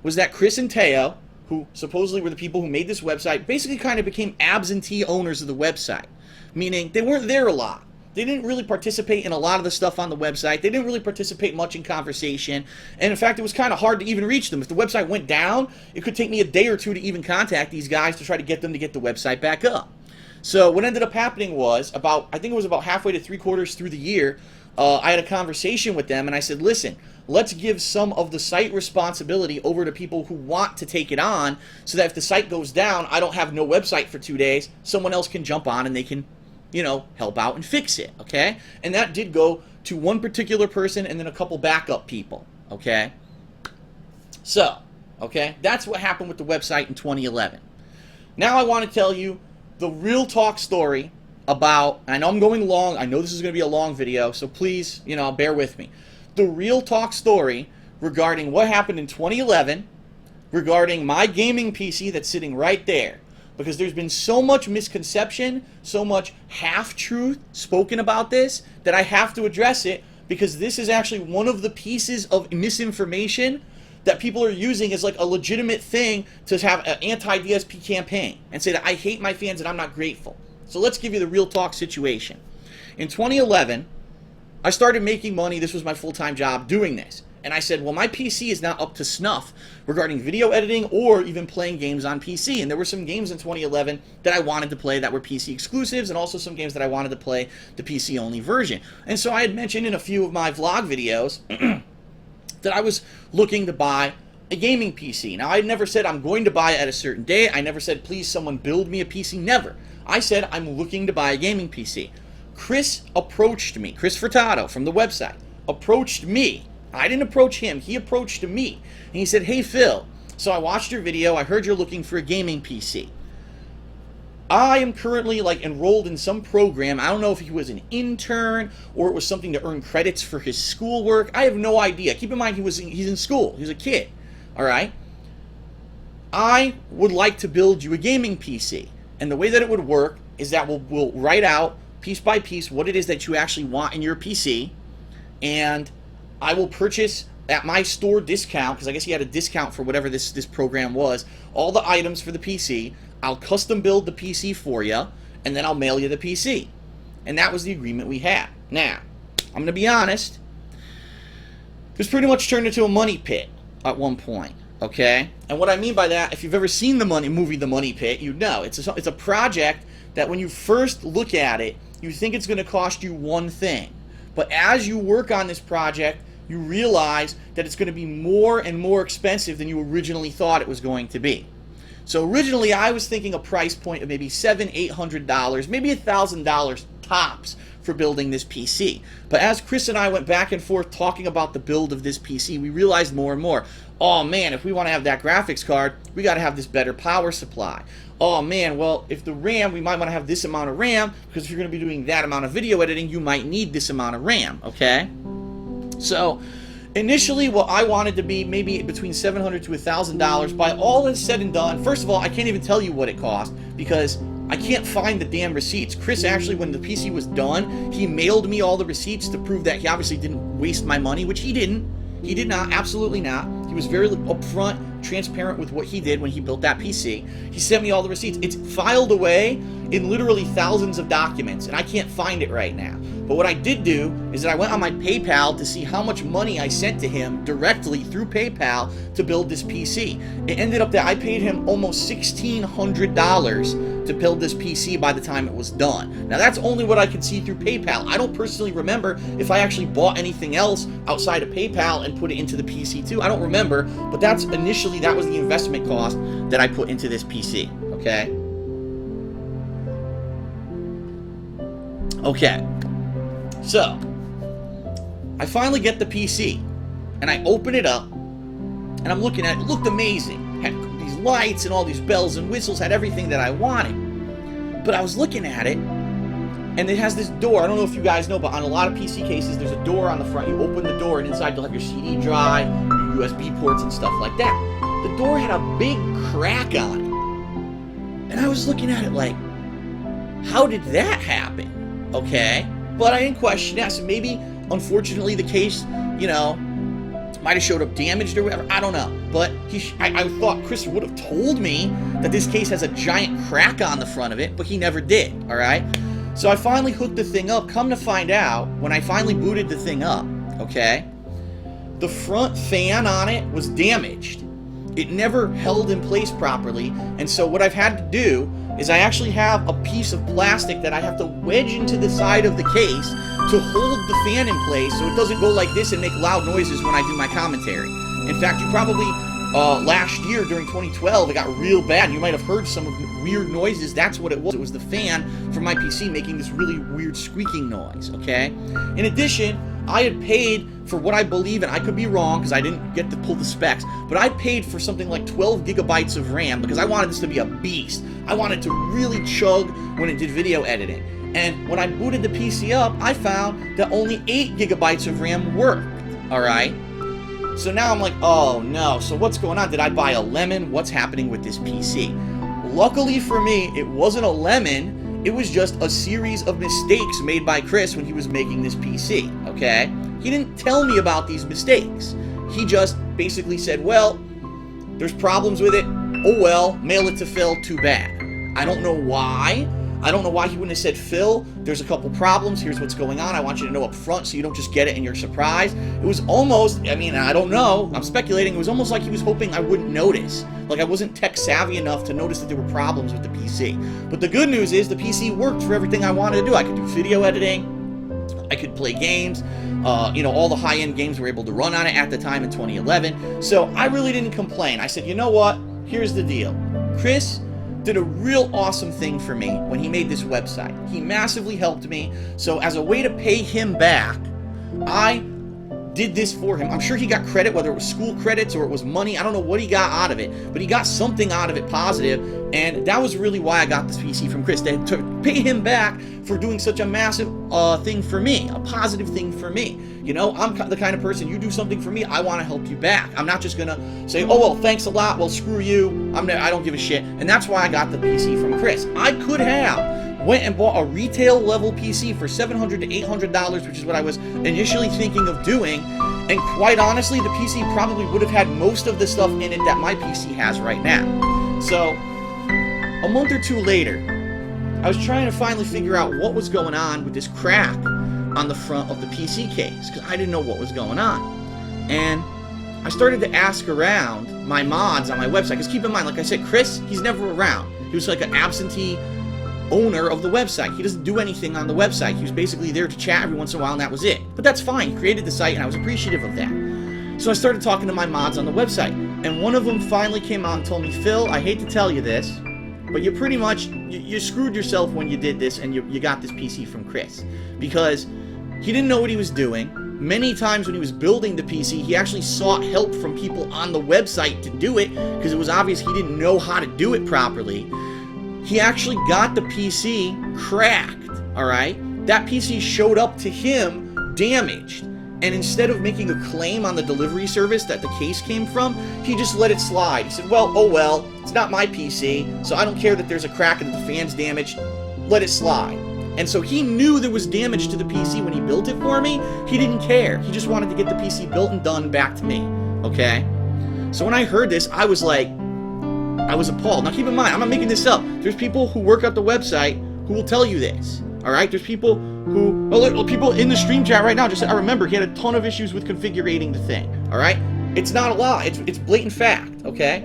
Speaker 1: was that Chris and Teo, who supposedly were the people who made this website, basically kind of became absentee owners of the website, meaning they weren't there a lot. They didn't really participate in a lot of the stuff on the website. They didn't really participate much in conversation. And in fact, it was kind of hard to even reach them. If the website went down, it could take me a day or two to even contact these guys to try to get them to get the website back up. So what ended up happening was I think it was about halfway to 3/4 through the year, I had a conversation with them and I said, listen, let's give some of the site responsibility over to people who want to take it on so that if the site goes down, I don't have no website for 2 days. Someone else can jump on and they can, you know, help out and fix it, okay? And that did go to one particular person and then a couple backup people, okay? So, okay, that's what happened with the website in 2011. Now I want to tell you the real talk story about, and I know I'm going long, I know this is going to be a long video, so please, you know, bear with me. The real talk story regarding what happened in 2011, regarding my gaming PC that's sitting right there. Because there's been so much misconception, so much half-truth spoken about this, that I have to address it, because this is actually one of the pieces of misinformation that people are using as like a legitimate thing to have an anti-DSP campaign, and say that I hate my fans and I'm not grateful. So let's give you the real talk situation. In 2011, I started making money. This was my full-time job doing this. And I said, well, my PC is not up to snuff regarding video editing or even playing games on PC. And there were some games in 2011 that I wanted to play that were PC exclusives, and also some games that I wanted to play the PC-only version. And so I had mentioned in a few of my vlog videos that I was looking to buy a gaming PC. Now, I never said I'm going to buy it at a certain date. I never said, please, someone build me a PC. Never. I said, I'm looking to buy a gaming PC. Chris approached me. Chris Furtado from the website approached me. I didn't approach him. He approached me. And he said, hey, Phil, so I watched your video. I heard you're looking for a gaming PC. I am currently like enrolled in some program. I don't know if he was an intern or it was something to earn credits for his schoolwork. I have no idea. Keep in mind, he's in school. He's a kid. All right. I would like to build you a gaming PC. And the way that it would work is that we'll write out piece by piece what it is that you actually want in your PC. And I will purchase at my store discount, because I guess he had a discount for whatever this program was, all the items for the PC. I'll custom build the PC for you, and then I'll mail you the PC. And that was the agreement we had. Now, I'm going to be honest, this pretty much turned into a money pit at one point, okay? And what I mean by that, if you've ever seen the movie The Money Pit, you know. It's a project that when you first look at it, you think it's going to cost you one thing. But as you work on this project, you realize that it's going to be more and more expensive than you originally thought it was going to be. So originally I was thinking a price point of maybe $700, $800, maybe $1,000 tops for building this PC. But as Chris and I went back and forth talking about the build of this PC, we realized more and more, oh man, if we want to have that graphics card, we got to have this better power supply. Oh man, well, if the RAM, we might want to have this amount of RAM, because if you're going to be doing that amount of video editing, you might need this amount of RAM, okay? So initially, what I wanted to be maybe between $700 to $1,000. By all that's said and done, first of all, I can't even tell you what it cost because I can't find the damn receipts. Chris actually, when the PC was done, he mailed me all the receipts to prove that he obviously didn't waste my money, which he didn't. He did not, absolutely not. He was very upfront, transparent with what he did when he built that PC. He sent me all the receipts. It's filed away in literally thousands of documents, and I can't find it right now. But what I did do is that I went on my PayPal to see how much money I sent to him directly through PayPal to build this PC. It ended up that I paid him almost $1,600 to build this PC by the time it was done. Now that's only what I can see through PayPal. I don't personally remember if I actually bought anything else outside of PayPal and put it into the PC too. I don't remember, but that's initially, that was the investment cost that I put into this PC, okay? Okay. So, I finally get the PC, and I open it up, and I'm looking at it. It looked amazing. Had these lights and all these bells and whistles, had everything that I wanted. But I was looking at it, and it has this door. I don't know if you guys know, but on a lot of PC cases, there's a door on the front. You open the door, and inside you'll have your CD drive, your USB ports, and stuff like that. The door had a big crack on it. And I was looking at it like, how did that happen? Okay? But I didn't question it. So maybe, unfortunately, the case, you know, might have showed up damaged or whatever. I don't know. But I thought Chris would have told me that this case has a giant crack on the front of it, but he never did, all right? So I finally hooked the thing up. Come to find out, when I finally booted the thing up, okay, the front fan on it was damaged. It never held in place properly, and so what I've had to do is I actually have a piece of plastic that I have to wedge into the side of the case to hold the fan in place so it doesn't go like this and make loud noises when I do my commentary. In fact, you probably, last year during 2012, it got real bad. You might have heard some of the weird noises. That's what it was. It was the fan from my PC making this really weird squeaking noise, okay? In addition, I had paid for what I believe, and I could be wrong because I didn't get to pull the specs, but I paid for something like 12 gigabytes of RAM because I wanted this to be a beast. I wanted to really chug when it did video editing. And when I booted the PC up, I found that only 8 gigabytes of RAM worked, alright? So now I'm like, oh no, so what's going on? Did I buy a lemon? What's happening with this PC? Luckily for me, it wasn't a lemon. It was just a series of mistakes made by Chris when he was making this PC, okay? He didn't tell me about these mistakes. He just basically said, well, there's problems with it. Oh well, mail it to Phil, too bad. I don't know why. I don't know why he wouldn't have said, Phil, there's a couple problems, here's what's going on, I want you to know up front so you don't just get it and you're surprised. It was almost, I mean, I don't know, I'm speculating, it was almost like he was hoping I wouldn't notice. Like I wasn't tech savvy enough to notice that there were problems with the PC. But the good news is the PC worked for everything I wanted to do. I could do video editing, I could play games, you know, all the high-end games were able to run on it at the time in 2011. So I really didn't complain. I said, you know what, here's the deal. Chris did a real awesome thing for me when he made this website. He massively helped me, so as a way to pay him back, I did this for him. I'm sure he got credit, whether it was school credits or it was money. I don't know what he got out of it, but he got something out of it positive, and that was really why I got this PC from Chris, to pay him back for doing such a massive thing for me, a positive thing for me. You know, I'm the kind of person, you do something for me, I want to help you back. I'm not just gonna say, oh well, thanks a lot, well screw you, I don't give a shit. And that's why I got the PC from Chris. I could have went and bought a retail level PC for $700 to $800, which is what I was initially thinking of doing, And quite honestly, the PC probably would have had most of the stuff in it that my PC has right now. So, a month or two later, I was trying to finally figure out what was going on with this crack on the front of the PC case, because I didn't know what was going on. And I started to ask around my mods on my website, because keep in mind, like I said, Chris, he's never around. He was like an absentee owner of the website. He doesn't do anything on the website. He was basically there to chat every once in a while, and that was it. But that's fine. He created the site, and I was appreciative of that. So I started talking to my mods on the website, and one of them finally came out and told me, Phil, I hate to tell you this, but you pretty much, you screwed yourself when you did this, and you got this PC from Chris. Because he didn't know what he was doing. Many times when he was building the PC, he actually sought help from people on the website to do it, because it was obvious he didn't know how to do it properly. He actually got the PC cracked, alright? That PC showed up to him damaged. And instead of making a claim on the delivery service that the case came from, he just let it slide. He said, well, oh well, it's not my PC, so I don't care that there's a crack and that the fan's damaged. Let it slide. And so he knew there was damage to the PC when he built it for me. He didn't care. He just wanted to get the PC built and done back to me, okay? So when I heard this, I was like, I was appalled. Now keep in mind, I'm not making this up. There's people who work at the website who will tell you this, alright? There's people who, well, people in the stream chat right now just said, I remember he had a ton of issues with configuring the thing, alright? It's not a lie, it's blatant fact, okay?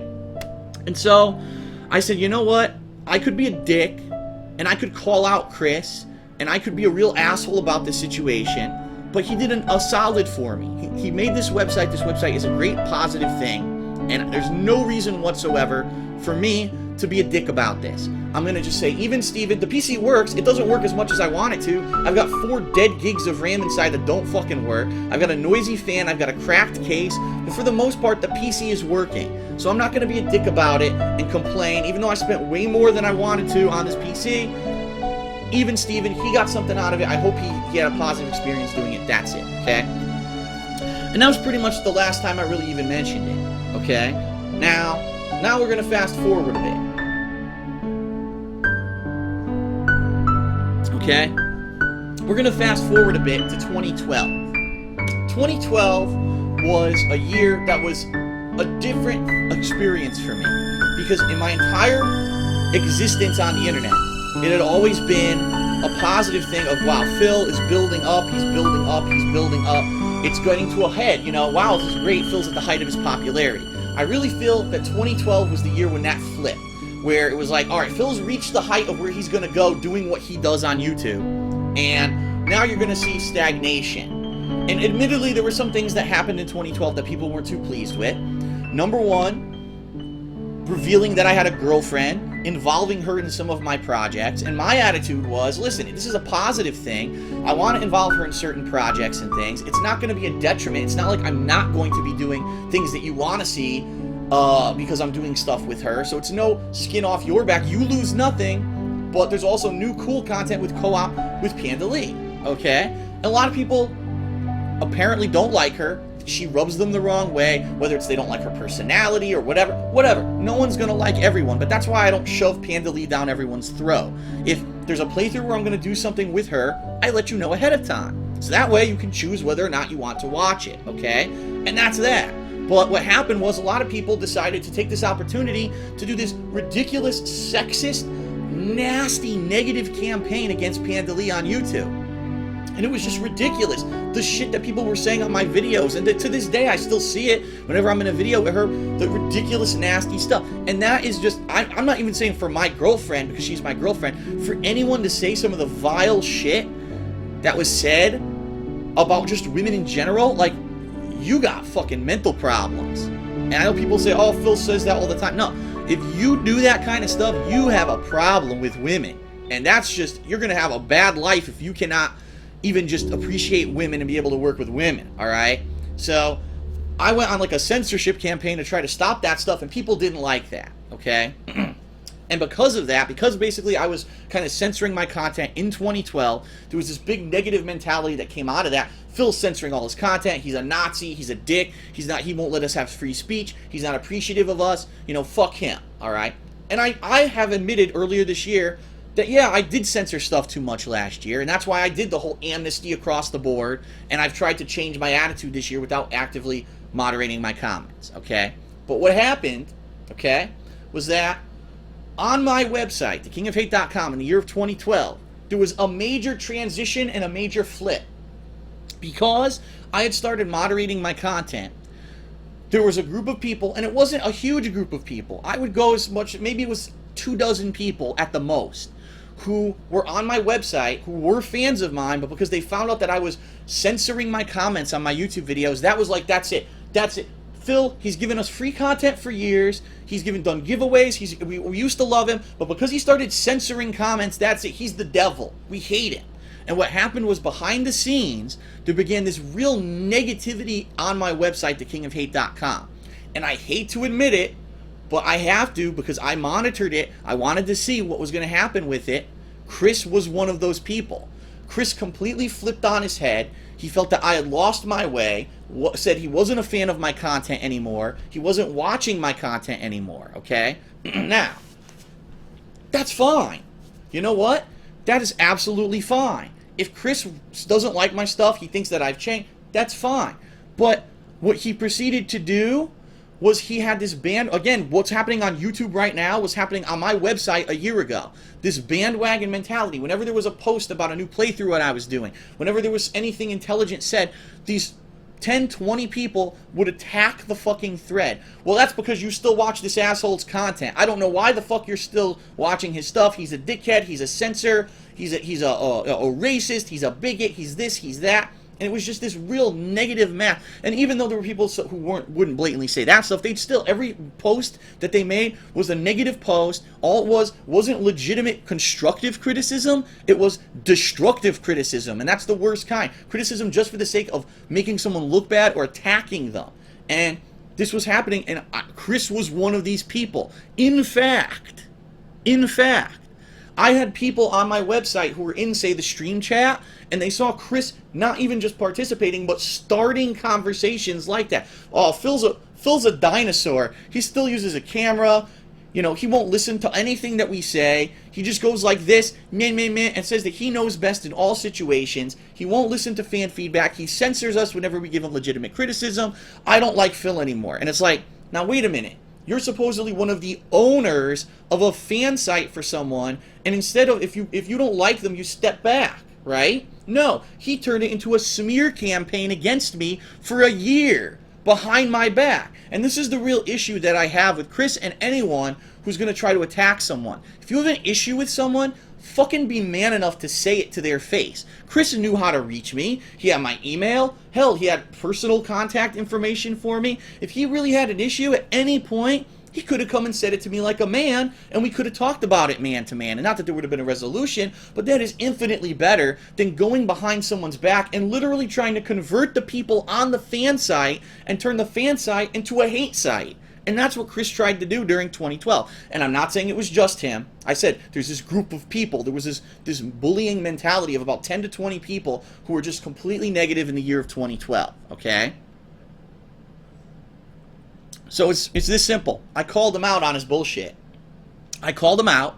Speaker 1: And so, I said, you know what? I could be a dick, and I could call out Chris, and I could be a real asshole about this situation, but he did a solid for me. He made this website. This website is a great positive thing, and there's no reason whatsoever for me to be a dick about this. I'm gonna just say, even Steven, the PC works. It doesn't work as much as I want it to. I've got 4 dead gigs of RAM inside that don't fucking work. I've got a noisy fan. I've got a cracked case. But for the most part, the PC is working. So I'm not gonna be a dick about it and complain, even though I spent way more than I wanted to on this PC. Even Steven, he got something out of it. I hope he had a positive experience doing it. That's it, okay? And that was pretty much the last time I really even mentioned it, okay? Now we're gonna fast forward a bit. Okay? We're gonna fast forward a bit to 2012. 2012 was a year that was a different experience for me. Because in my entire existence on the internet, it had always been a positive thing of, wow, Phil is building up, he's building up, he's building up. It's getting to a head, you know, wow, this is great, Phil's at the height of his popularity. I really feel that 2012 was the year when that flipped, where it was like, alright, Phil's reached the height of where he's going to go doing what he does on YouTube, and now you're going to see stagnation. And admittedly, there were some things that happened in 2012 that people weren't too pleased with. Number one, revealing that I had a girlfriend, involving her in some of my projects, and my attitude was, listen, this is a positive thing. I want to involve her in certain projects and things. It's not going to be a detriment. It's not like I'm not going to be doing things that you want to see because I'm doing stuff with her. So it's no skin off your back. You lose nothing, but there's also new cool content with co-op with Panda Lee, okay? And a lot of people apparently don't like her. She rubs them the wrong way, whether it's they don't like her personality or whatever. No one's gonna like everyone, but that's why I don't shove Panda Lee down everyone's throat. If there's a playthrough where I'm gonna do something with her, I let you know ahead of time. So that way you can choose whether or not you want to watch it, okay? And that's that. But what happened was a lot of people decided to take this opportunity to do this ridiculous, sexist, nasty, negative campaign against Panda Lee on YouTube. And it was just ridiculous. The shit that people were saying on my videos. And to this day, I still see it whenever I'm in a video with her. The ridiculous, nasty stuff. And that is just, I'm not even saying for my girlfriend, because she's my girlfriend. For anyone to say some of the vile shit that was said about just women in general, like, you got fucking mental problems. And I know people say, oh, Phil says that all the time. No, if you do that kind of stuff, you have a problem with women. And that's just, you're going to have a bad life if you cannot even just appreciate women and be able to work with women, alright? So, I went on like a censorship campaign to try to stop that stuff, and people didn't like that, okay? And because of that, because basically I was kind of censoring my content in 2012, there was this big negative mentality that came out of that. Phil's censoring all his content, he's a Nazi, he's a dick, he won't let us have free speech, he's not appreciative of us, you know, fuck him, alright? And I have admitted earlier this year, that, yeah, I did censor stuff too much last year, and that's why I did the whole amnesty across the board, and I've tried to change my attitude this year without actively moderating my comments, okay? But what happened, okay, was that on my website, thekingofhate.com, in the year of 2012, there was a major transition and a major flip. Because I had started moderating my content, there was a group of people, and it wasn't a huge group of people. I would go as much, maybe it was 24 people at the most, who were on my website, who were fans of mine, but because they found out that I was censoring my comments on my YouTube videos, that was like, that's it. Phil, he's given us free content for years. He's done giveaways. We used to love him, but because he started censoring comments, that's it. He's the devil. We hate him. And what happened was, behind the scenes, there began this real negativity on my website, thekingofhate.com. And I hate to admit it, but I have to, because I monitored it. I wanted to see what was going to happen with it. Chris was one of those people. Chris completely flipped on his head. He felt that I had lost my way, said he wasn't a fan of my content anymore. He wasn't watching my content anymore, okay? Now, that's fine. You know what? That is absolutely fine. If Chris doesn't like my stuff, he thinks that I've changed, that's fine. But what he proceeded to do was, he had this again, what's happening on YouTube right now was happening on my website a year ago. This bandwagon mentality. Whenever there was a post about a new playthrough that I was doing, whenever there was anything intelligent said, these 10, 20 people would attack the fucking thread. Well, that's because you still watch this asshole's content. I don't know why the fuck you're still watching his stuff. He's a dickhead. He's a censor. He's a racist. He's a bigot. He's this. He's that. And it was just this real negative math. And even though there were people who wouldn't blatantly say that stuff, they'd still, every post that they made was a negative post. All it wasn't legitimate constructive criticism. It was destructive criticism. And that's the worst kind. Criticism just for the sake of making someone look bad or attacking them. And this was happening, and Chris was one of these people. In fact, I had people on my website who were in, say, the stream chat, and they saw Chris not even just participating, but starting conversations like that. Oh, Phil's a dinosaur. He still uses a camera. You know, he won't listen to anything that we say. He just goes like this, meh, meh, meh, and says that he knows best in all situations. He won't listen to fan feedback. He censors us whenever we give him legitimate criticism. I don't like Phil anymore. And it's like, now wait a minute. You're supposedly one of the owners of a fan site for someone, and instead of, if you don't like them, you step back, right? No, he turned it into a smear campaign against me for a year behind my back. And this is the real issue that I have with Chris and anyone who's going to try to attack someone. If you have an issue with someone, fucking be man enough to say it to their face. Chris knew how to reach me. He had my email. Hell, he had personal contact information for me. If he really had an issue at any point, he could have come and said it to me like a man, and we could have talked about it man to man. And not that there would have been a resolution, but that is infinitely better than going behind someone's back and literally trying to convert the people on the fan site and turn the fan site into a hate site. And that's what Chris tried to do during 2012. And I'm not saying it was just him. I said there's this group of people. There was this bullying mentality of about 10 to 20 people who were just completely negative in the year of 2012. Okay? So it's this simple. I called him out on his bullshit. I called him out,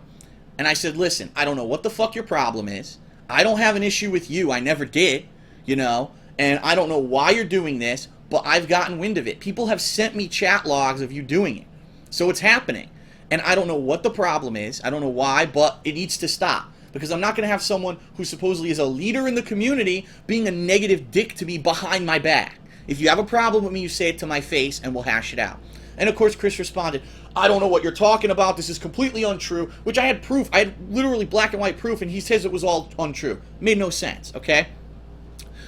Speaker 1: and I said, listen, I don't know what the fuck your problem is. I don't have an issue with you. I never did, you know? And I don't know why you're doing this, but I've gotten wind of it. People have sent me chat logs of you doing it. So it's happening. And I don't know what the problem is. I don't know why, but it needs to stop. Because I'm not going to have someone who supposedly is a leader in the community being a negative dick to me behind my back. If you have a problem with me, you say it to my face and we'll hash it out. And of course, Chris responded, I don't know what you're talking about. This is completely untrue. Which I had proof. I had literally black and white proof, and he says it was all untrue. Made no sense, okay?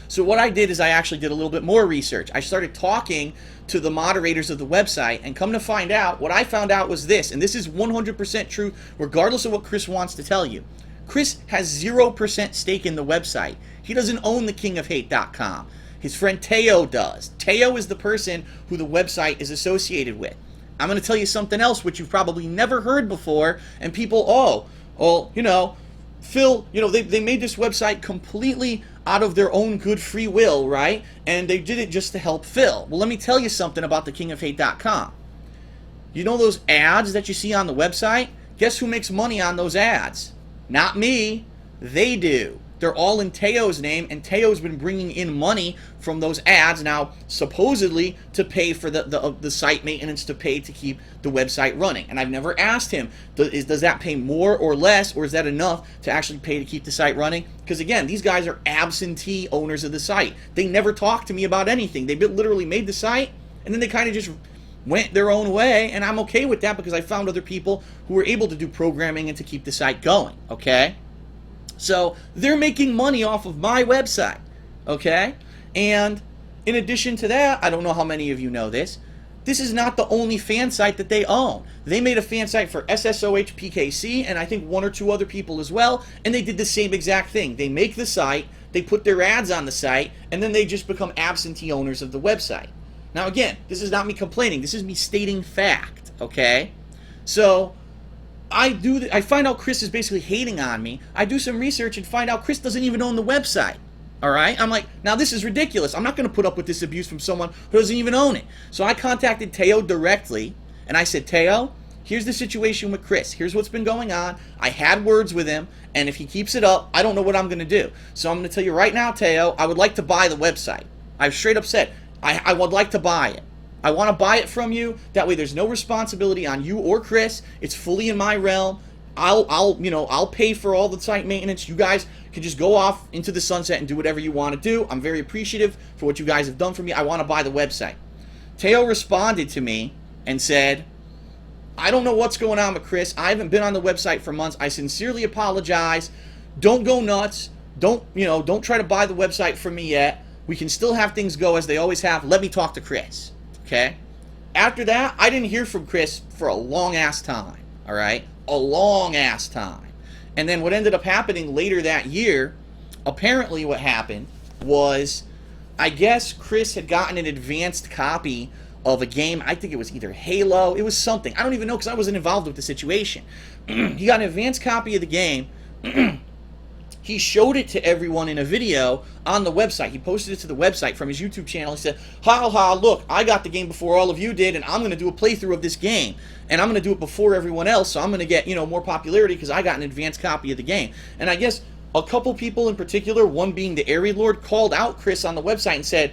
Speaker 1: So what I did is I actually did a little bit more research. I started talking to the moderators of the website, and come to find out, what I found out was this, and this is 100% true regardless of what Chris wants to tell you. Chris has 0% stake in the website. He doesn't own thekingofhate.com. His friend Teo does. Teo is the person who the website is associated with. I'm going to tell you something else which you've probably never heard before, and people, you know, Phil, you know, they made this website completely out of their own good free will, right? And they did it just to help Phil. Well, let me tell you something about thekingofhate.com. You know those ads that you see on the website? Guess who makes money on those ads? Not me. They do. They're all in Teo's name, and Teo's been bringing in money from those ads now, supposedly to pay for the site maintenance, to pay to keep the website running. And I've never asked him, does that pay more or less, or is that enough to actually pay to keep the site running? Because again, these guys are absentee owners of the site. They never talk to me about anything. They literally made the site, and then they kind of just went their own way, and I'm okay with that because I found other people who were able to do programming and to keep the site going, okay? So they're making money off of my website, okay? And in addition to that, I don't know how many of you know this, this is not the only fan site that they own. They made a fan site for SSOH PKC and I think one or two other people as well, and they did the same exact thing. They make the site, they put their ads on the site, and then they just become absentee owners of the website. Now again, this is not me complaining, this is me stating fact, okay? So I find out Chris is basically hating on me. I do some research and find out Chris doesn't even own the website. Alright? I'm like, now this is ridiculous. I'm not going to put up with this abuse from someone who doesn't even own it. So I contacted Teo directly, and I said, Teo, here's the situation with Chris. Here's what's been going on. I had words with him, and if he keeps it up, I don't know what I'm going to do. So I'm going to tell you right now, Teo, I would like to buy the website. I've straight up said, I would like to buy it. I want to buy it from you. That way there's no responsibility on you or Chris. It's fully in my realm. I'll pay for all the site maintenance. You guys can just go off into the sunset and do whatever you want to do. I'm very appreciative for what you guys have done for me. I want to buy the website. Teo responded to me and said, I don't know what's going on with Chris. I haven't been on the website for months. I sincerely apologize. Don't go nuts. Don't try to buy the website from me yet. We can still have things go as they always have. Let me talk to Chris. Okay? After that, I didn't hear from Chris for a long-ass time. Alright? A long-ass time. And then what ended up happening later that year, apparently what happened was, I guess Chris had gotten an advanced copy of a game. I think it was either Halo. It was something. I don't even know because I wasn't involved with the situation. He got an advanced copy of the game. He showed it to everyone in a video on the website. He posted it to the website from his YouTube channel. He said, ha, look, I got the game before all of you did, and I'm going to do a playthrough of this game. And I'm going to do it before everyone else, so I'm going to get, more popularity because I got an advanced copy of the game. And I guess a couple people in particular, one being the Airy Lord, called out Chris on the website and said,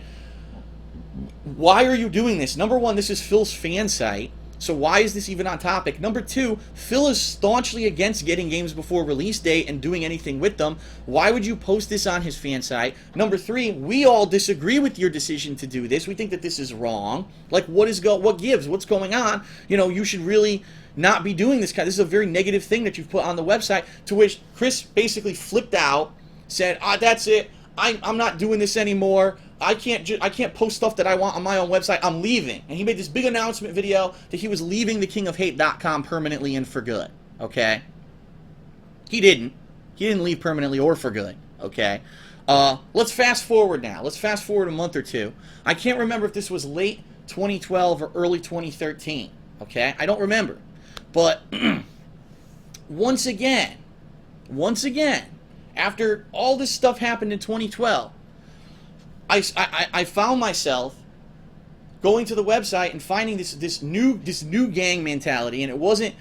Speaker 1: why are you doing this? Number one, this is Phil's fan site. So why is this even on topic? Number two, Phil is staunchly against getting games before release date and doing anything with them. Why would you post this on his fan site? Number three, we all disagree with your decision to do this. We think that this is wrong. Like, what gives? What's going on? You should really not be doing this. This is a very negative thing that you've put on the website, to which Chris basically flipped out, said, that's it. I'm not doing this anymore. I can't post stuff that I want on my own website. I'm leaving. And he made this big announcement video that he was leaving thekingofhate.com permanently and for good. Okay? He didn't. He didn't leave permanently or for good. Okay? Let's fast forward now. Let's fast forward a month or two. I can't remember if this was late 2012 or early 2013. Okay? I don't remember. But once again, after all this stuff happened in 2012, I found myself going to the website and finding this new gang mentality, and it wasn't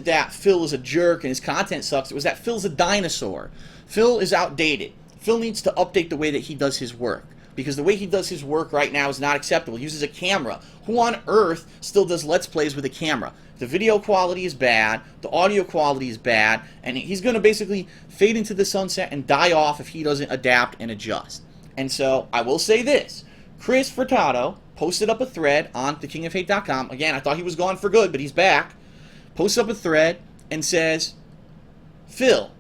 Speaker 1: that Phil is a jerk and his content sucks. It was that Phil's a dinosaur. Phil is outdated. Phil needs to update the way that he does his work, because the way he does his work right now is not acceptable. He uses a camera. Who on earth still does Let's Plays with a camera? The video quality is bad, the audio quality is bad, and he's going to basically fade into the sunset and die off if he doesn't adapt and adjust. And so, I will say this. Chris Furtado posted up a thread on thekingofhate.com. Again, I thought he was gone for good, but he's back. Posts up a thread and says, Phil,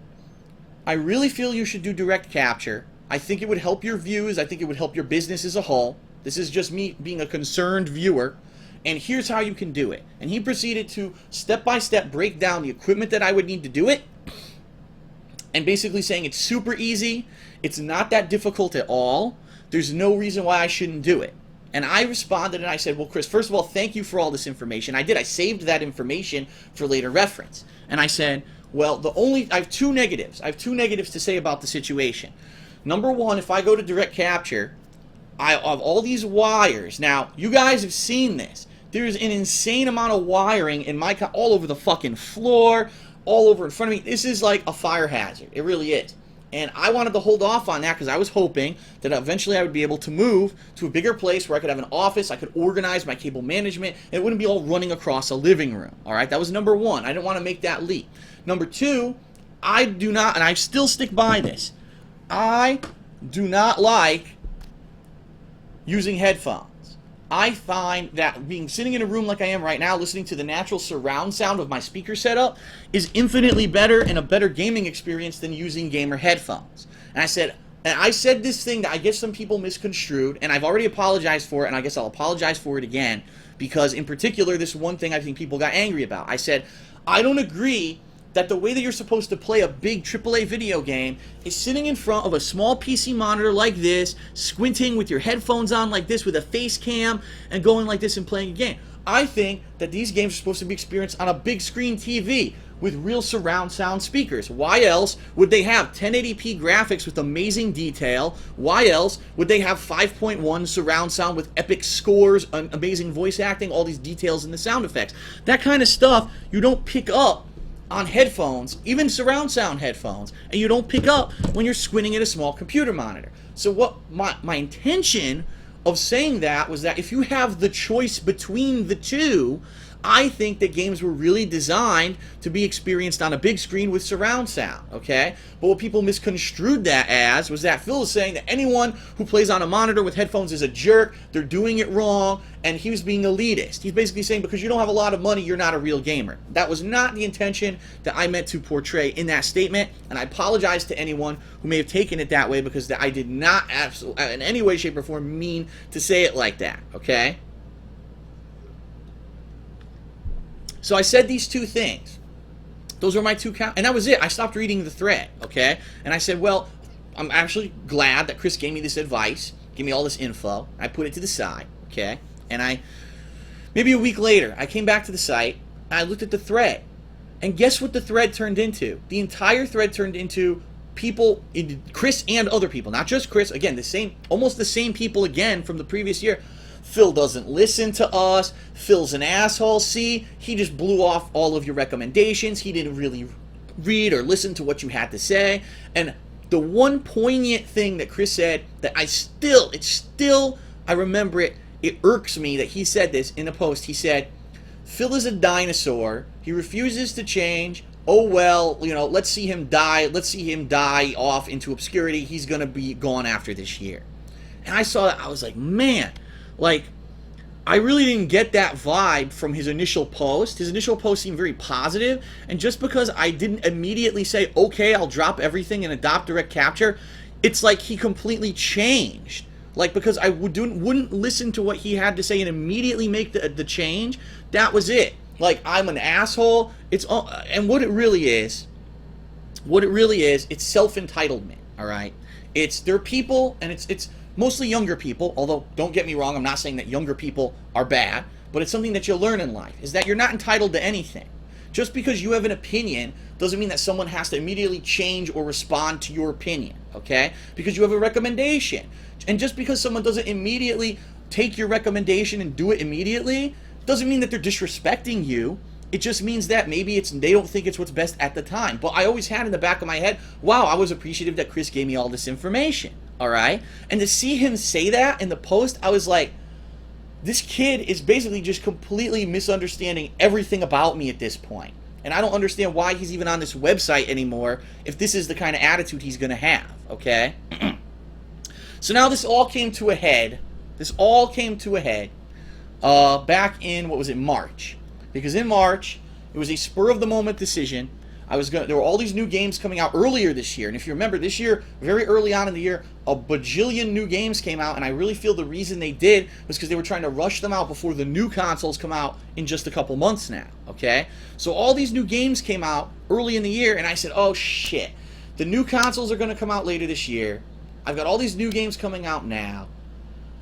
Speaker 1: I really feel you should do direct capture. I think it would help your views. I think it would help your business as a whole. This is just me being a concerned viewer. And here's how you can do it. And he proceeded to step-by-step break down the equipment that I would need to do it. And basically saying it's super easy. It's not that difficult at all. There's no reason why I shouldn't do it. And I responded and I said, well, Chris, first of all, thank you for all this information. I did. I saved that information for later reference. And I said, well, I have two negatives. I have two negatives to say about the situation. Number one, if I go to direct capture, I have all these wires. Now, you guys have seen this. There's an insane amount of wiring in my all over the fucking floor, all over in front of me. This is like a fire hazard. It really is. And I wanted to hold off on that because I was hoping that eventually I would be able to move to a bigger place where I could have an office, I could organize my cable management, and it wouldn't be all running across a living room. All right, that was number one. I didn't want to make that leap. Number two, I do not, and I still stick by this, I do not like using headphones. I find that sitting in a room like I am right now, listening to the natural surround sound of my speaker setup is infinitely better and a better gaming experience than using gamer headphones. And I said this thing that I guess some people misconstrued, and I've already apologized for it, and I guess I'll apologize for it again, because in particular, this one thing I think people got angry about. I said, I don't agree that the way that you're supposed to play a big AAA video game is sitting in front of a small PC monitor like this, squinting with your headphones on like this with a face cam, and going like this and playing a game. I think that these games are supposed to be experienced on a big screen TV with real surround sound speakers. Why else would they have 1080p graphics with amazing detail? Why else would they have 5.1 surround sound with epic scores, amazing voice acting, all these details in the sound effects? That kind of stuff you don't pick up on headphones, even surround sound headphones, and you don't pick up when you're squinting at a small computer monitor. So what my intention of saying that was that if you have the choice between the two, I think that games were really designed to be experienced on a big screen with surround sound, okay? But what people misconstrued that as was that Phil was saying that anyone who plays on a monitor with headphones is a jerk, they're doing it wrong, and he was being elitist. He's basically saying because you don't have a lot of money, you're not a real gamer. That was not the intention that I meant to portray in that statement, and I apologize to anyone who may have taken it that way because I did not in any way, shape, or form mean to say it like that, okay? So I said these two things. Those were my two and that was it. I stopped reading the thread, okay? And I said, well, I'm actually glad that Chris gave me this advice, gave me all this info. I put it to the side, okay? And maybe a week later, I came back to the site, and I looked at the thread. And guess what the thread turned into? The entire thread turned into people, Chris and other people, not just Chris, again, almost the same people again from the previous year. Phil doesn't listen to us. Phil's an asshole. See, he just blew off all of your recommendations. He didn't really read or listen to what you had to say. And the one poignant thing that Chris said that I remember it. It irks me that he said this in a post. He said, Phil is a dinosaur. He refuses to change. Oh, well, let's see him die. Let's see him die off into obscurity. He's going to be gone after this year. And I saw that. I was like, man. Like, I really didn't get that vibe from his initial post. His initial post seemed very positive, and just because I didn't immediately say, okay, I'll drop everything and adopt direct capture, it's like he completely changed. Like, because I wouldn't listen to what he had to say and immediately make the change, that was it. Like, I'm an asshole. And what it really is, it's self-entitlement, all right? They're people, and it's mostly younger people, although don't get me wrong, I'm not saying that younger people are bad, but it's something that you learn in life, is that you're not entitled to anything. Just because you have an opinion doesn't mean that someone has to immediately change or respond to your opinion, okay? Because you have a recommendation. And just because someone doesn't immediately take your recommendation and do it immediately, doesn't mean that they're disrespecting you. It just means that maybe they don't think it's what's best at the time. But I always had in the back of my head, wow, I was appreciative that Chris gave me all this information. All right? And to see him say that in the post, I was like, this kid is basically just completely misunderstanding everything about me at this point. And I don't understand why he's even on this website anymore if this is the kind of attitude he's going to have, okay? So now this all came to a head. Back in, March. Because in March, it was a spur-of-the-moment decision. There were all these new games coming out earlier this year. And if you remember, this year, very early on in the year, a bajillion new games came out. And I really feel the reason they did was because they were trying to rush them out before the new consoles come out in just a couple months now. Okay? So all these new games came out early in the year. And I said, oh, shit. The new consoles are going to come out later this year. I've got all these new games coming out now.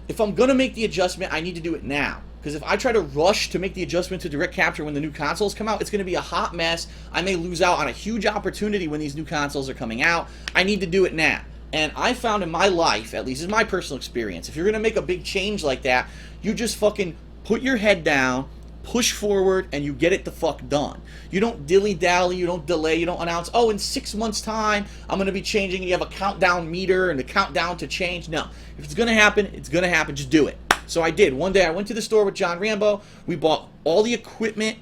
Speaker 1: If I'm going to make the adjustment, I need to do it now. Because if I try to rush to make the adjustment to direct capture when the new consoles come out, it's going to be a hot mess. I may lose out on a huge opportunity when these new consoles are coming out. I need to do it now. And I found in my life, at least in my personal experience, if you're going to make a big change like that, you just fucking put your head down, push forward and you get it the fuck done. You don't dilly-dally, you don't delay, you don't announce, oh, in 6 months' time, I'm going to be changing. You have a countdown meter and a countdown to change. No. If it's going to happen, it's going to happen. Just do it. So I did. One day I went to the store with John Rambo. We bought all the equipment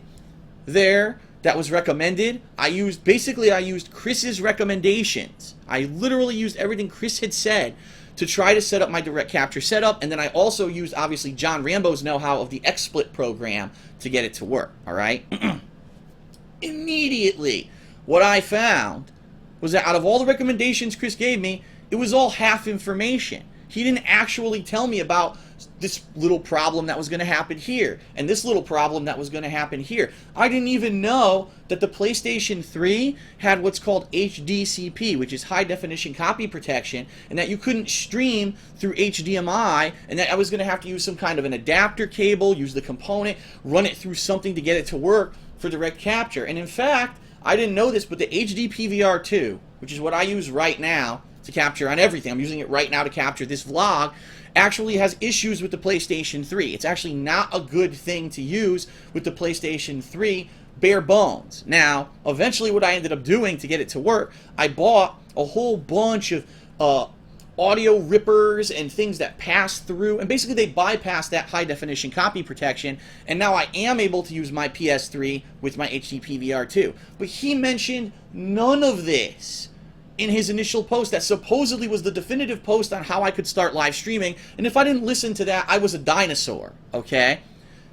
Speaker 1: there that was recommended. I used Chris's recommendations. I literally used everything Chris had said to try to set up my direct capture setup, and then I also used, obviously, John Rambo's know-how of the XSplit program to get it to work, all right? Immediately, what I found was that out of all the recommendations Chris gave me, it was all half information. He didn't actually tell me about this little problem that was going to happen here and this little problem that was going to happen here. I didn't even know that the PlayStation 3 had what's called HDCP, which is high definition copy protection, and that you couldn't stream through HDMI, and that I was going to have to use some kind of an adapter cable, use the component, run it through something to get it to work for direct capture. And in fact, I didn't know this, but the HD PVR2, which is what I use right now to capture on everything, I'm using it right now to capture this vlog, actually has issues with the PlayStation 3. It's actually not a good thing to use with the PlayStation 3 bare bones. Now, eventually what I ended up doing to get it to work, I bought a whole bunch of audio rippers and things that pass through, and basically they bypass that high definition copy protection, and now I am able to use my PS3 with my HD PVR2. But he mentioned none of this in his initial post that supposedly was the definitive post on how I could start live streaming, and if I didn't listen to that, I was a dinosaur, okay?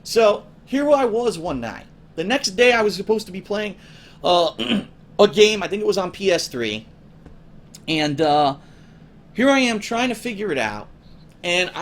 Speaker 1: So, here I was one night. The next day I was supposed to be playing a game, I think it was on PS3, and here I am trying to figure it out, and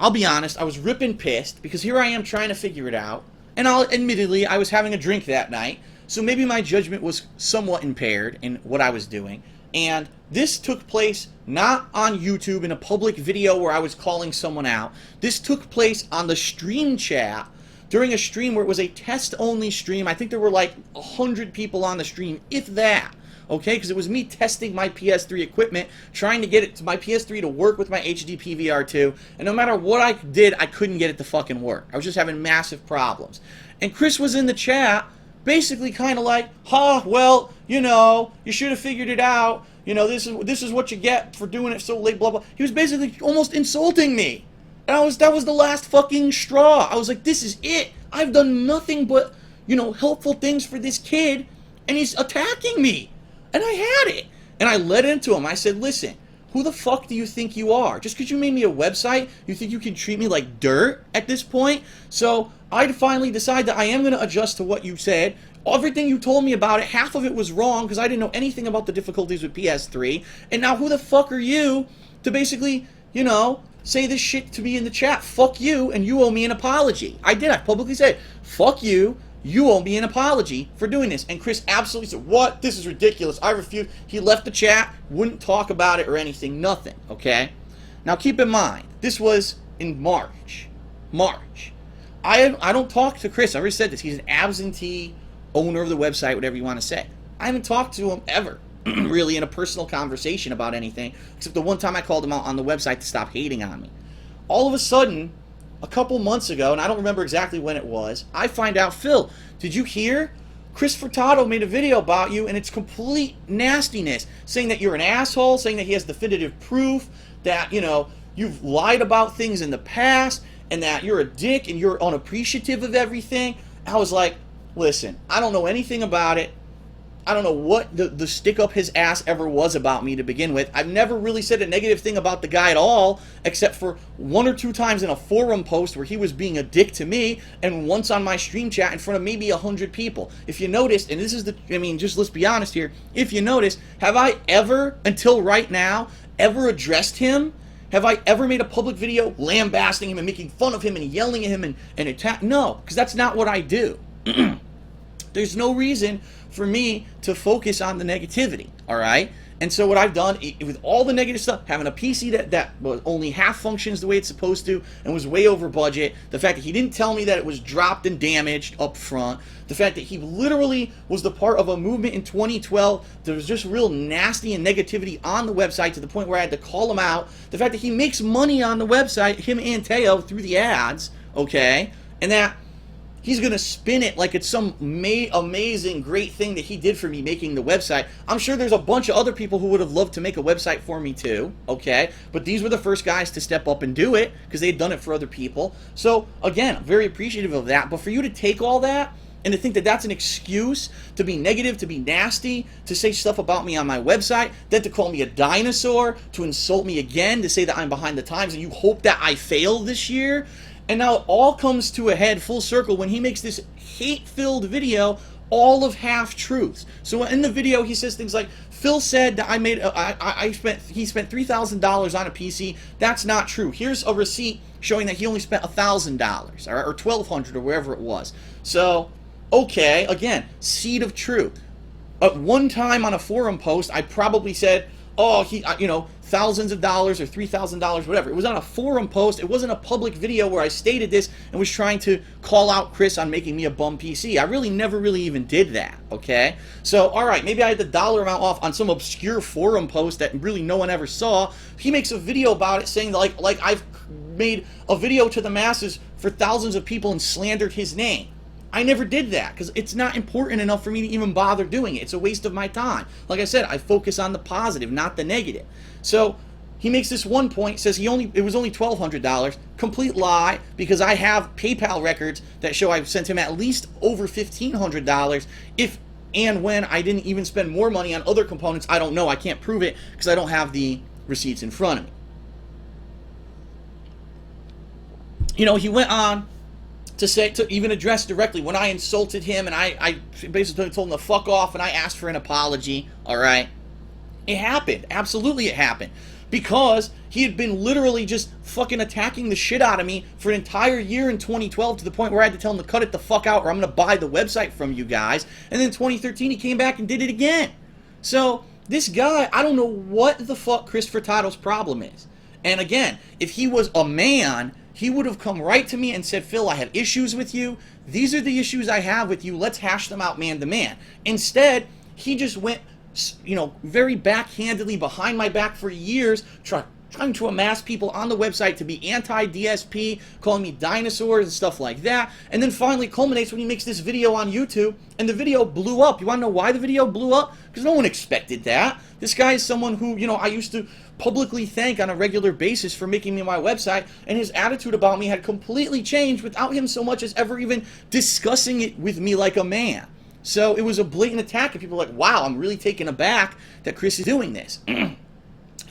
Speaker 1: I'll be honest, I was ripping pissed, because here I am trying to figure it out, and admittedly, I was having a drink that night, so maybe my judgment was somewhat impaired in what I was doing. And this took place not on YouTube in a public video where I was calling someone out. This took place on the stream chat during a stream where it was a test-only stream. I think there were like 100 people on the stream, if that. Okay, because it was me testing my PS3 equipment, trying to get it to my PS3 to work with my HD PVR2, and no matter what I did, I couldn't get it to fucking work. I was just having massive problems. And Chris was in the chat, basically kind of like, well, you know, you should have figured it out. You know, this is what you get for doing it so late, blah, blah. He was basically almost insulting me. And that was the last fucking straw. I was like, this is it. I've done nothing but, you know, helpful things for this kid, and he's attacking me. And I had it. And I led into him. I said, listen, who the fuck do you think you are? Just because you made me a website, you think you can treat me like dirt at this point? So I finally decided that I am going to adjust to what you said. Everything you told me about it, half of it was wrong because I didn't know anything about the difficulties with PS3. And now who the fuck are you to basically, you know, say this shit to me in the chat? Fuck you, and you owe me an apology. I did. I publicly said, fuck you. You owe me an apology for doing this. And Chris absolutely said, what? This is ridiculous. I refuse. He left the chat, wouldn't talk about it or anything, nothing, okay? Now keep in mind, this was in March. I don't talk to Chris. I already said this. He's an absentee owner of the website, whatever you want to say. I haven't talked to him ever, really, in a personal conversation about anything, except the one time I called him out on the website to stop hating on me. All of a sudden, a couple months ago, and I don't remember exactly when it was, I find out, Phil, did you hear? Chris Furtado made a video about you, and it's complete nastiness, saying that you're an asshole, saying that he has definitive proof, that, you know, you've lied about things in the past, and that you're a dick, and you're unappreciative of everything. I was like, listen, I don't know anything about it. I don't know what the stick up his ass ever was about me to begin with. I've never really said a negative thing about the guy at all, except for 1 or 2 times in a forum post where he was being a dick to me, and once on my stream chat in front of maybe 100 people. If you noticed, and this is just let's be honest here, if you notice, have I ever, until right now, ever addressed him? Have I ever made a public video lambasting him and making fun of him and yelling at him and attack? No, because that's not what I do. There's no reason for me to focus on the negativity, all right? And so what I've done, with all the negative stuff, having a PC that only half functions the way it's supposed to and was way over budget, the fact that he didn't tell me that it was dropped and damaged up front, the fact that he literally was the part of a movement in 2012, there was just real nasty and negativity on the website to the point where I had to call him out, the fact that he makes money on the website, him and Teo, through the ads, okay? And that he's going to spin it like it's some amazing, great thing that he did for me making the website. I'm sure there's a bunch of other people who would have loved to make a website for me too, okay? But these were the first guys to step up and do it because they'd done it for other people. So, again, very appreciative of that. But for you to take all that and to think that that's an excuse to be negative, to be nasty, to say stuff about me on my website, then to call me a dinosaur, to insult me again, to say that I'm behind the times and you hope that I fail this year. And now it all comes to a head full circle when he makes this hate-filled video, all of half-truths. So in the video, he says things like, Phil said that he spent $3,000 on a PC. That's not true. Here's a receipt showing that he only spent $1,000 or $1,200 or wherever it was. So, okay, again, seed of truth. At one time on a forum post, I probably said, oh, thousands of dollars or $3,000, whatever. It was on a forum post. It wasn't a public video where I stated this and was trying to call out Chris on making me a bum PC. I really never really even did that, okay? So, all right, maybe I had the dollar amount off on some obscure forum post that really no one ever saw. He makes a video about it saying, like I've made a video to the masses for thousands of people and slandered his name. I never did that because it's not important enough for me to even bother doing it. It's a waste of my time. Like I said, I focus on the positive, not the negative. So he makes this one point, says it was only $1,200. Complete lie, because I have PayPal records that show I've sent him at least over $1,500. If and when I didn't even spend more money on other components, I don't know. I can't prove it because I don't have the receipts in front of me. He went on to even address directly when I insulted him and I basically told him to fuck off and I asked for an apology, all right? It happened. Absolutely it happened. Because he had been literally just fucking attacking the shit out of me for an entire year in 2012 to the point where I had to tell him to cut it the fuck out or I'm going to buy the website from you guys. And then in 2013 he came back and did it again. So this guy, I don't know what the fuck Chris Furtado's problem is. And again, if he was a man, he would have come right to me and said, Phil, I have issues with you. These are the issues I have with you. Let's hash them out man to man. Instead, he just went, very backhandedly behind my back for years, trying to amass people on the website to be anti-DSP, calling me dinosaurs and stuff like that. And then finally culminates when he makes this video on YouTube, and the video blew up. You want to know why the video blew up? Because no one expected that. This guy is someone who, I used to publicly thank on a regular basis for making me my website, and his attitude about me had completely changed without him so much as ever even discussing it with me like a man. So it was a blatant attack, and people were like, wow, I'm really taken aback that Chris is doing this. And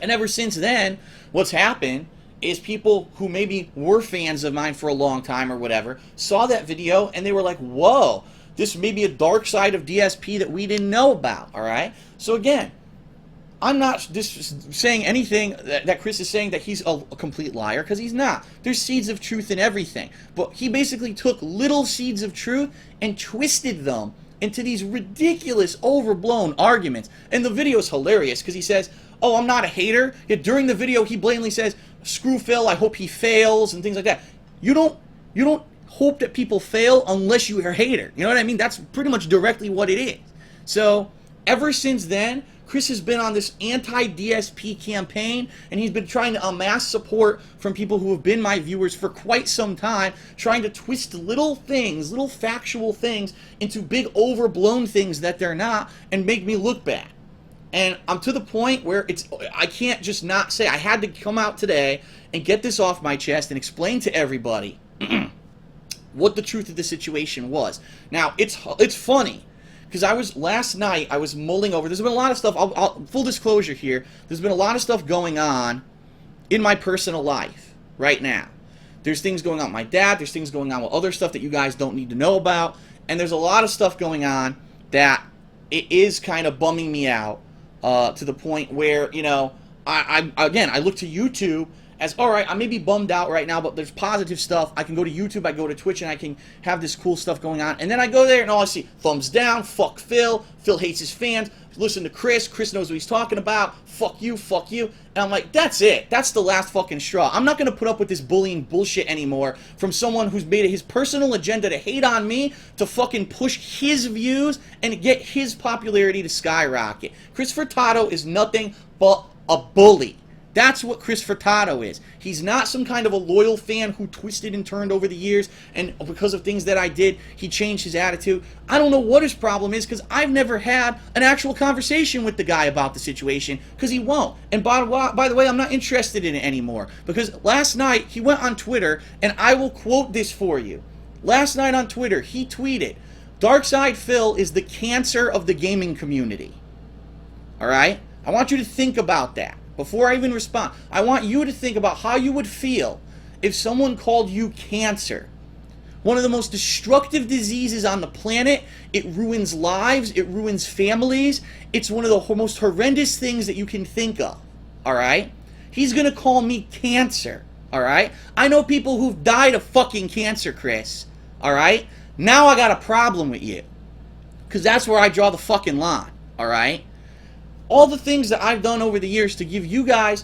Speaker 1: ever since then, what's happened is people who maybe were fans of mine for a long time or whatever saw that video and they were like, whoa, this may be a dark side of DSP that we didn't know about, all right? So again, I'm not just saying anything that Chris is saying that he's a complete liar, because he's not. There's seeds of truth in everything. But he basically took little seeds of truth and twisted them into these ridiculous, overblown arguments. And the video is hilarious because he says, oh, I'm not a hater. Yet during the video, he blatantly says, screw Phil, I hope he fails, and things like that. You don't hope that people fail unless you're a hater. You know what I mean? That's pretty much directly what it is. So ever since then, Chris has been on this anti-DSP campaign, and he's been trying to amass support from people who have been my viewers for quite some time, trying to twist little things, little factual things, into big overblown things that they're not, and make me look bad. And I'm to the point where I can't just not say. I had to come out today and get this off my chest and explain to everybody what the truth of the situation was. Now, it's funny, because last night I was mulling over. There's been a lot of stuff. Full disclosure here. There's been a lot of stuff going on in my personal life right now. There's things going on with my dad. There's things going on with other stuff that you guys don't need to know about. And there's a lot of stuff going on that it is kind of bumming me out to the point where, I look to YouTube as, all right, I may be bummed out right now, but there's positive stuff. I can go to YouTube, I go to Twitch, and I can have this cool stuff going on. And then I go there, and all I see, thumbs down, fuck Phil, Phil hates his fans, listen to Chris knows what he's talking about, fuck you. And I'm like, that's it. That's the last fucking straw. I'm not going to put up with this bullying bullshit anymore from someone who's made it his personal agenda to hate on me, to fucking push his views, and get his popularity to skyrocket. Chris Furtado is nothing but a bully. That's what Chris Furtado is. He's not some kind of a loyal fan who twisted and turned over the years, and because of things that I did, he changed his attitude. I don't know what his problem is, because I've never had an actual conversation with the guy about the situation, because he won't. And by the way, I'm not interested in it anymore, because last night he went on Twitter, and I will quote this for you. Last night on Twitter, he tweeted, "Darkside Phil is the cancer of the gaming community." All right? I want you to think about that. Before I even respond, I want you to think about how you would feel if someone called you cancer. One of the most destructive diseases on the planet. It ruins lives. It ruins families. It's one of the most horrendous things that you can think of. All right? He's going to call me cancer. All right? I know people who've died of fucking cancer, Chris. All right? Now I got a problem with you. Because that's where I draw the fucking line. All right? All the things that I've done over the years to give you guys,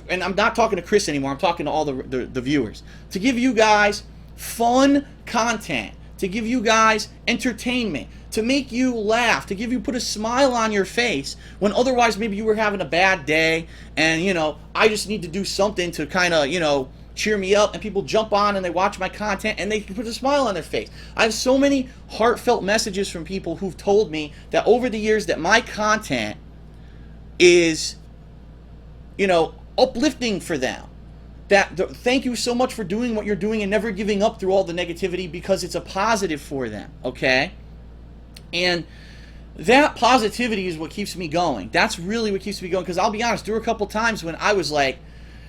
Speaker 1: and I'm not talking to Chris anymore, I'm talking to all the viewers, to give you guys fun content, to give you guys entertainment, to make you laugh, to put a smile on your face when otherwise maybe you were having a bad day, and, you know, I just need to do something to kind of, you know, cheer me up, and people jump on and they watch my content and they can put a smile on their face. I have so many heartfelt messages from people who've told me that over the years that my content is, you know, uplifting for them. Thank you so much for doing what you're doing and never giving up through all the negativity, because it's a positive for them, okay? And that positivity is what keeps me going. That's really what keeps me going, because I'll be honest, there were a couple times when I was like,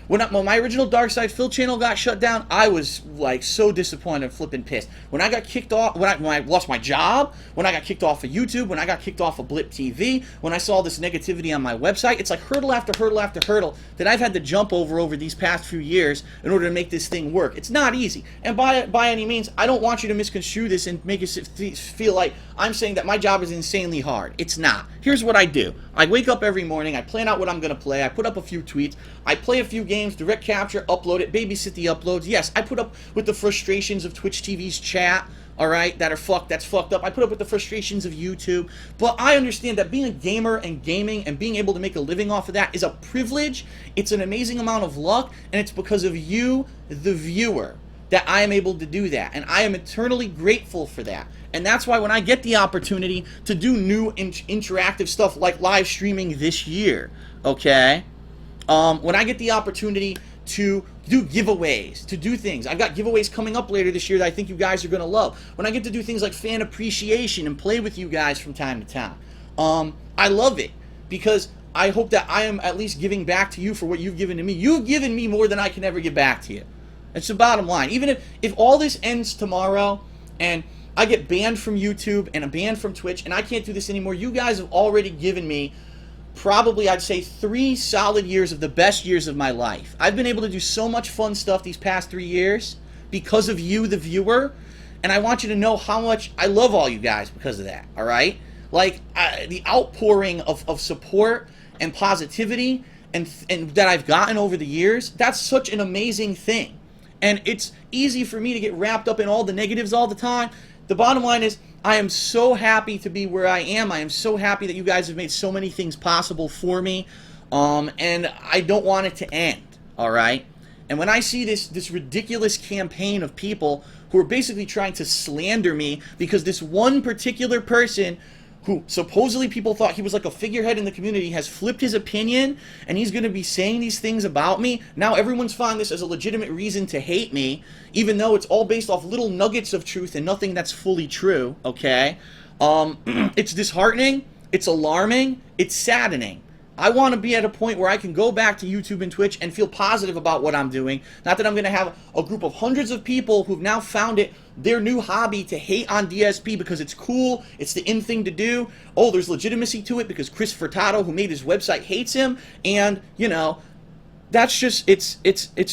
Speaker 1: when my original Darkside Phil channel got shut down, I was like so disappointed and flipping pissed. When I got kicked off, when I lost my job, when I got kicked off of YouTube, when I got kicked off of Blip TV, when I saw this negativity on my website, it's like hurdle after hurdle after hurdle that I've had to jump over these past few years in order to make this thing work. It's not easy. And by any means, I don't want you to misconstrue this and make it feel like I'm saying that my job is insanely hard. It's not. Here's what I do. I wake up every morning, I plan out what I'm going to play, I put up a few tweets, I play a few games, direct capture, upload it, babysit the uploads. Yes, I put up with the frustrations of Twitch TV's chat, all right, that's fucked up. I put up with the frustrations of YouTube, but I understand that being a gamer and gaming and being able to make a living off of that is a privilege. It's an amazing amount of luck, and it's because of you, the viewer, that I am able to do that, and I am eternally grateful for that. And that's why when I get the opportunity to do new interactive stuff like live streaming this year, okay, when I get the opportunity to do giveaways, to do things. I've got giveaways coming up later this year that I think you guys are going to love. When I get to do things like fan appreciation and play with you guys from time to time, I love it, because I hope that I am at least giving back to you for what you've given to me. You've given me more than I can ever give back to you. It's the bottom line. Even if all this ends tomorrow and I get banned from YouTube and I'm banned from Twitch and I can't do this anymore, you guys have already given me probably, I'd say, 3 solid years of the best years of my life. I've been able to do so much fun stuff these past 3 years because of you, the viewer, and I want you to know how much I love all you guys because of that, all right? Like, the outpouring of support and positivity and that I've gotten over the years, that's such an amazing thing. And it's easy for me to get wrapped up in all the negatives all the time. The bottom line is, I am so happy to be where I am. I am so happy that you guys have made so many things possible for me. And I don't want it to end, all right? And when I see this ridiculous campaign of people who are basically trying to slander me because this one particular person who supposedly people thought he was like a figurehead in the community has flipped his opinion and he's going to be saying these things about me. Now everyone's finding this as a legitimate reason to hate me, even though it's all based off little nuggets of truth and nothing that's fully true, okay? It's disheartening, it's alarming, it's saddening. I want to be at a point where I can go back to YouTube and Twitch and feel positive about what I'm doing. Not that I'm going to have a group of hundreds of people who've now found it their new hobby to hate on DSP because it's cool, it's the in thing to do. Oh, there's legitimacy to it because Chris Furtado, who made his website, hates him. And, you know, that's just, it's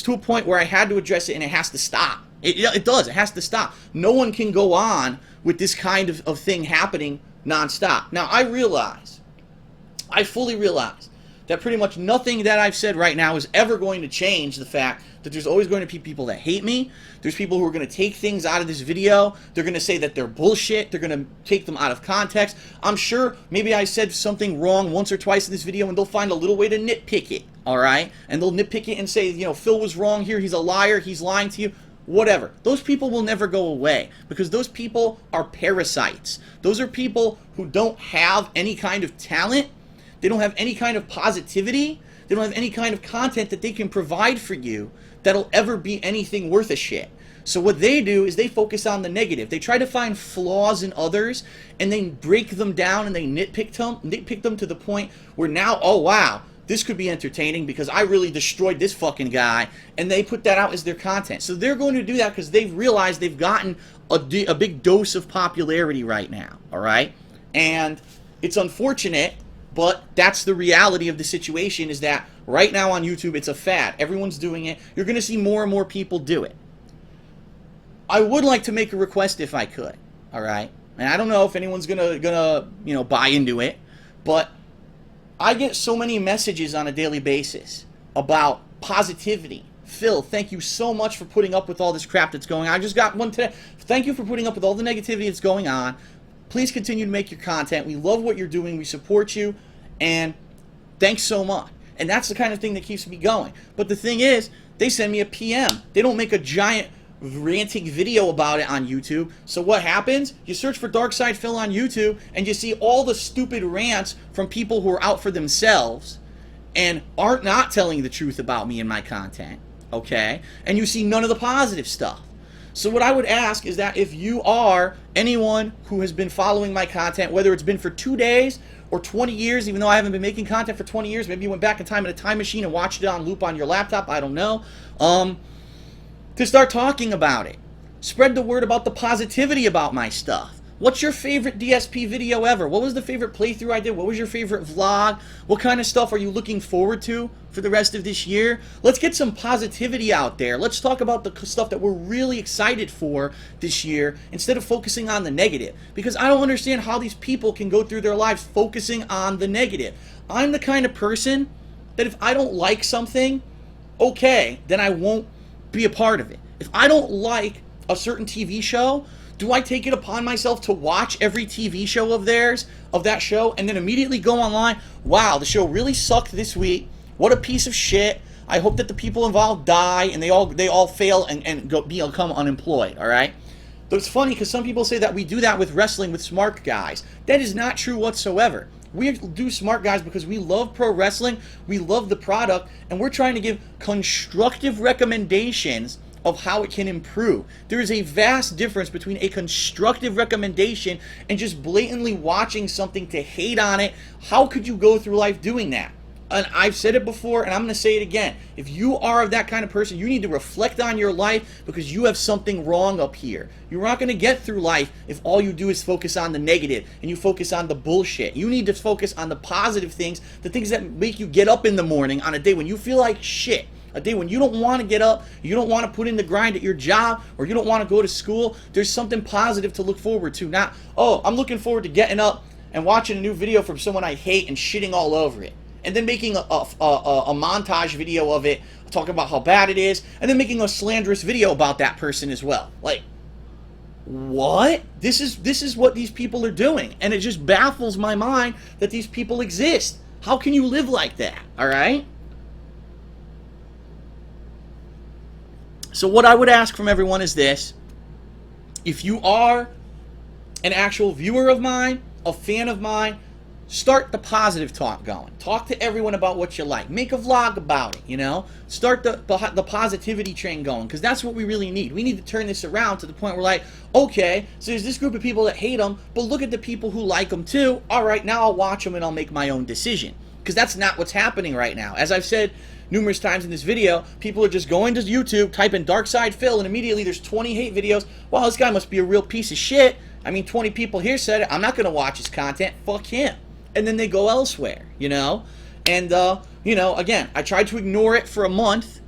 Speaker 1: to a point where I had to address it and it has to stop. It does, it has to stop. No one can go on with this kind of thing happening nonstop. Now, I fully realize that pretty much nothing that I've said right now is ever going to change the fact that there's always going to be people that hate me. There's people who are going to take things out of this video. They're going to say that they're bullshit. They're going to take them out of context. I'm sure maybe I said something wrong once or twice in this video, and they'll find a little way to nitpick it, all right? And they'll nitpick it and say, you know, Phil was wrong here. He's a liar. He's lying to you. Whatever. Those people will never go away because those people are parasites. Those are people who don't have any kind of talent. They don't have any kind of positivity. They don't have any kind of content that they can provide for you that'll ever be anything worth a shit. So what they do is they focus on the negative. They try to find flaws in others and they break them down and they nitpick them to the point where now, oh wow, this could be entertaining because I really destroyed this fucking guy, and they put that out as their content. So they're going to do that because they've realized they've gotten a big dose of popularity right now, all right? And it's unfortunate, but that's the reality of the situation, is that right now on YouTube, it's a fad. Everyone's doing it. You're going to see more and more people do it. I would like to make a request if I could, all right? And I don't know if anyone's gonna you know, buy into it, but I get so many messages on a daily basis about positivity. Phil, thank you so much for putting up with all this crap that's going on. I just got one today. Thank you for putting up with all the negativity that's going on. Please continue to make your content. We love what you're doing. We support you. And thanks so much. And that's the kind of thing that keeps me going. But the thing is, they send me a PM. They don't make a giant ranting video about it on YouTube. So what happens? You search for Dark Side Phil on YouTube and you see all the stupid rants from people who are out for themselves and aren't not telling the truth about me and my content, okay? And you see none of the positive stuff. So what I would ask is that if you are anyone who has been following my content, whether it's been for 2 days or 20 years, even though I haven't been making content for 20 years, maybe you went back in time in a time machine and watched it on loop on your laptop, I don't know, to start talking about it. Spread the word about the positivity about my stuff. What's your favorite DSP video ever? What was the favorite playthrough I did? What was your favorite vlog? What kind of stuff are you looking forward to for the rest of this year? Let's get some positivity out there. Let's talk about the stuff that we're really excited for this year instead of focusing on the negative. Because I don't understand how these people can go through their lives focusing on the negative. I'm the kind of person that if I don't like something, okay, then I won't be a part of it. If I don't like a certain TV show, do I take it upon myself to watch every TV show of theirs, of that show, and then immediately go online, wow, the show really sucked this week, what a piece of shit, I hope that the people involved die and they all fail and become unemployed, all right? But it's funny because some people say that we do that with wrestling with smart guys. That is not true whatsoever. We do smart guys because we love pro wrestling, we love the product, and we're trying to give constructive recommendations of how it can improve. There is a vast difference between a constructive recommendation and just blatantly watching something to hate on it. How could you go through life doing that? And I've said it before, and I'm going to say it again. If you are that kind of person, you need to reflect on your life because you have something wrong up here. You're not going to get through life if all you do is focus on the negative and you focus on the bullshit. You need to focus on the positive things, the things that make you get up in the morning on a day when you feel like shit. A day when you don't want to get up, you don't want to put in the grind at your job, or you don't want to go to school. There's something positive to look forward to. Not, oh, I'm looking forward to getting up and watching a new video from someone I hate and shitting all over it. And then making a montage video of it, talking about how bad it is, and then making a slanderous video about that person as well. Like, what? This is what these people are doing. And it just baffles my mind that these people exist. How can you live like that? All right? So what I would ask from everyone is this. If you are an actual viewer of mine, a fan of mine, start the positive talk going. Talk to everyone about what you like. Make a vlog about it, you know? Start the positivity train going, because that's what we really need. We need to turn this around to the point where, like, okay, so there's this group of people that hate them, but look at the people who like them too. All right, now I'll watch them and I'll make my own decision. Because that's not what's happening right now. As I've said numerous times in this video, people are just going to YouTube, type in Dark Side Phil, and immediately there's 20 hate videos. Wow, this guy must be a real piece of shit. I mean, 20 people here said it. I'm not going to watch his content. Fuck him. And then they go elsewhere, you know? And, you know, again, I tried to ignore it for a month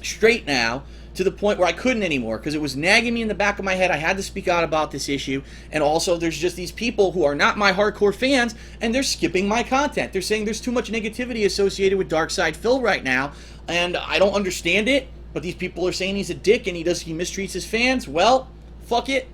Speaker 1: straight now, to the point where I couldn't anymore because it was nagging me in the back of my head. I had to speak out about this issue. And also, there's just these people who are not my hardcore fans, and they're skipping my content. They're saying there's too much negativity associated with Darkside Phil right now, and I don't understand it. But these people are saying he's a dick and he mistreats his fans. Well, fuck it.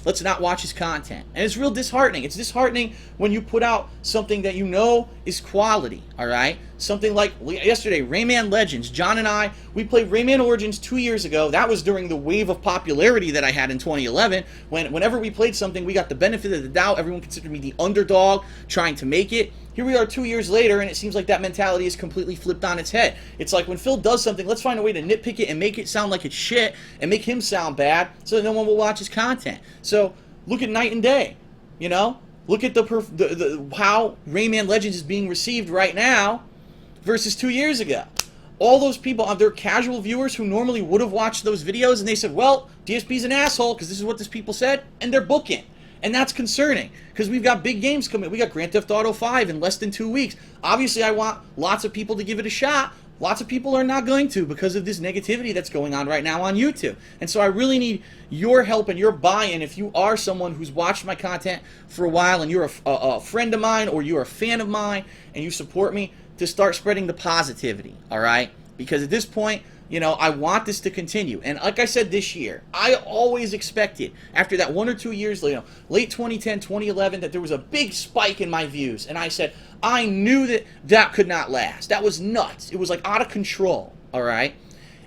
Speaker 1: Let's not watch his content. And it's real disheartening. It's disheartening when you put out something that you know is quality, all right? Something like yesterday, Rayman Legends. John and I, we played Rayman Origins 2 years ago. That was during the wave of popularity that I had in 2011. Whenever we played something, we got the benefit of the doubt. Everyone considered me the underdog trying to make it. Here we are 2 years later, and it seems like that mentality is completely flipped on its head. It's like when Phil does something, let's find a way to nitpick it and make it sound like it's shit and make him sound bad so that no one will watch his content. So look at night and day, you know? Look at how Rayman Legends is being received right now versus 2 years ago. All those people, they're casual viewers who normally would have watched those videos, and they said, well, DSP's an asshole because this is what these people said, and they're booking. And that's concerning because we've got big games coming. We got Grand Theft Auto 5 in less than 2 weeks. Obviously, I want lots of people to give it a shot. Lots of people are not going to because of this negativity that's going on right now on YouTube. And so I really need your help and your buy-in if you are someone who's watched my content for a while and you're a friend of mine or you're a fan of mine and you support me to start spreading the positivity, all right? Because at this point, you know, I want this to continue. And like I said this year, I always expected, after that 1 or 2 years, you know, late 2010, 2011, that there was a big spike in my views. And I said, I knew that that could not last. That was nuts. It was like out of control, all right?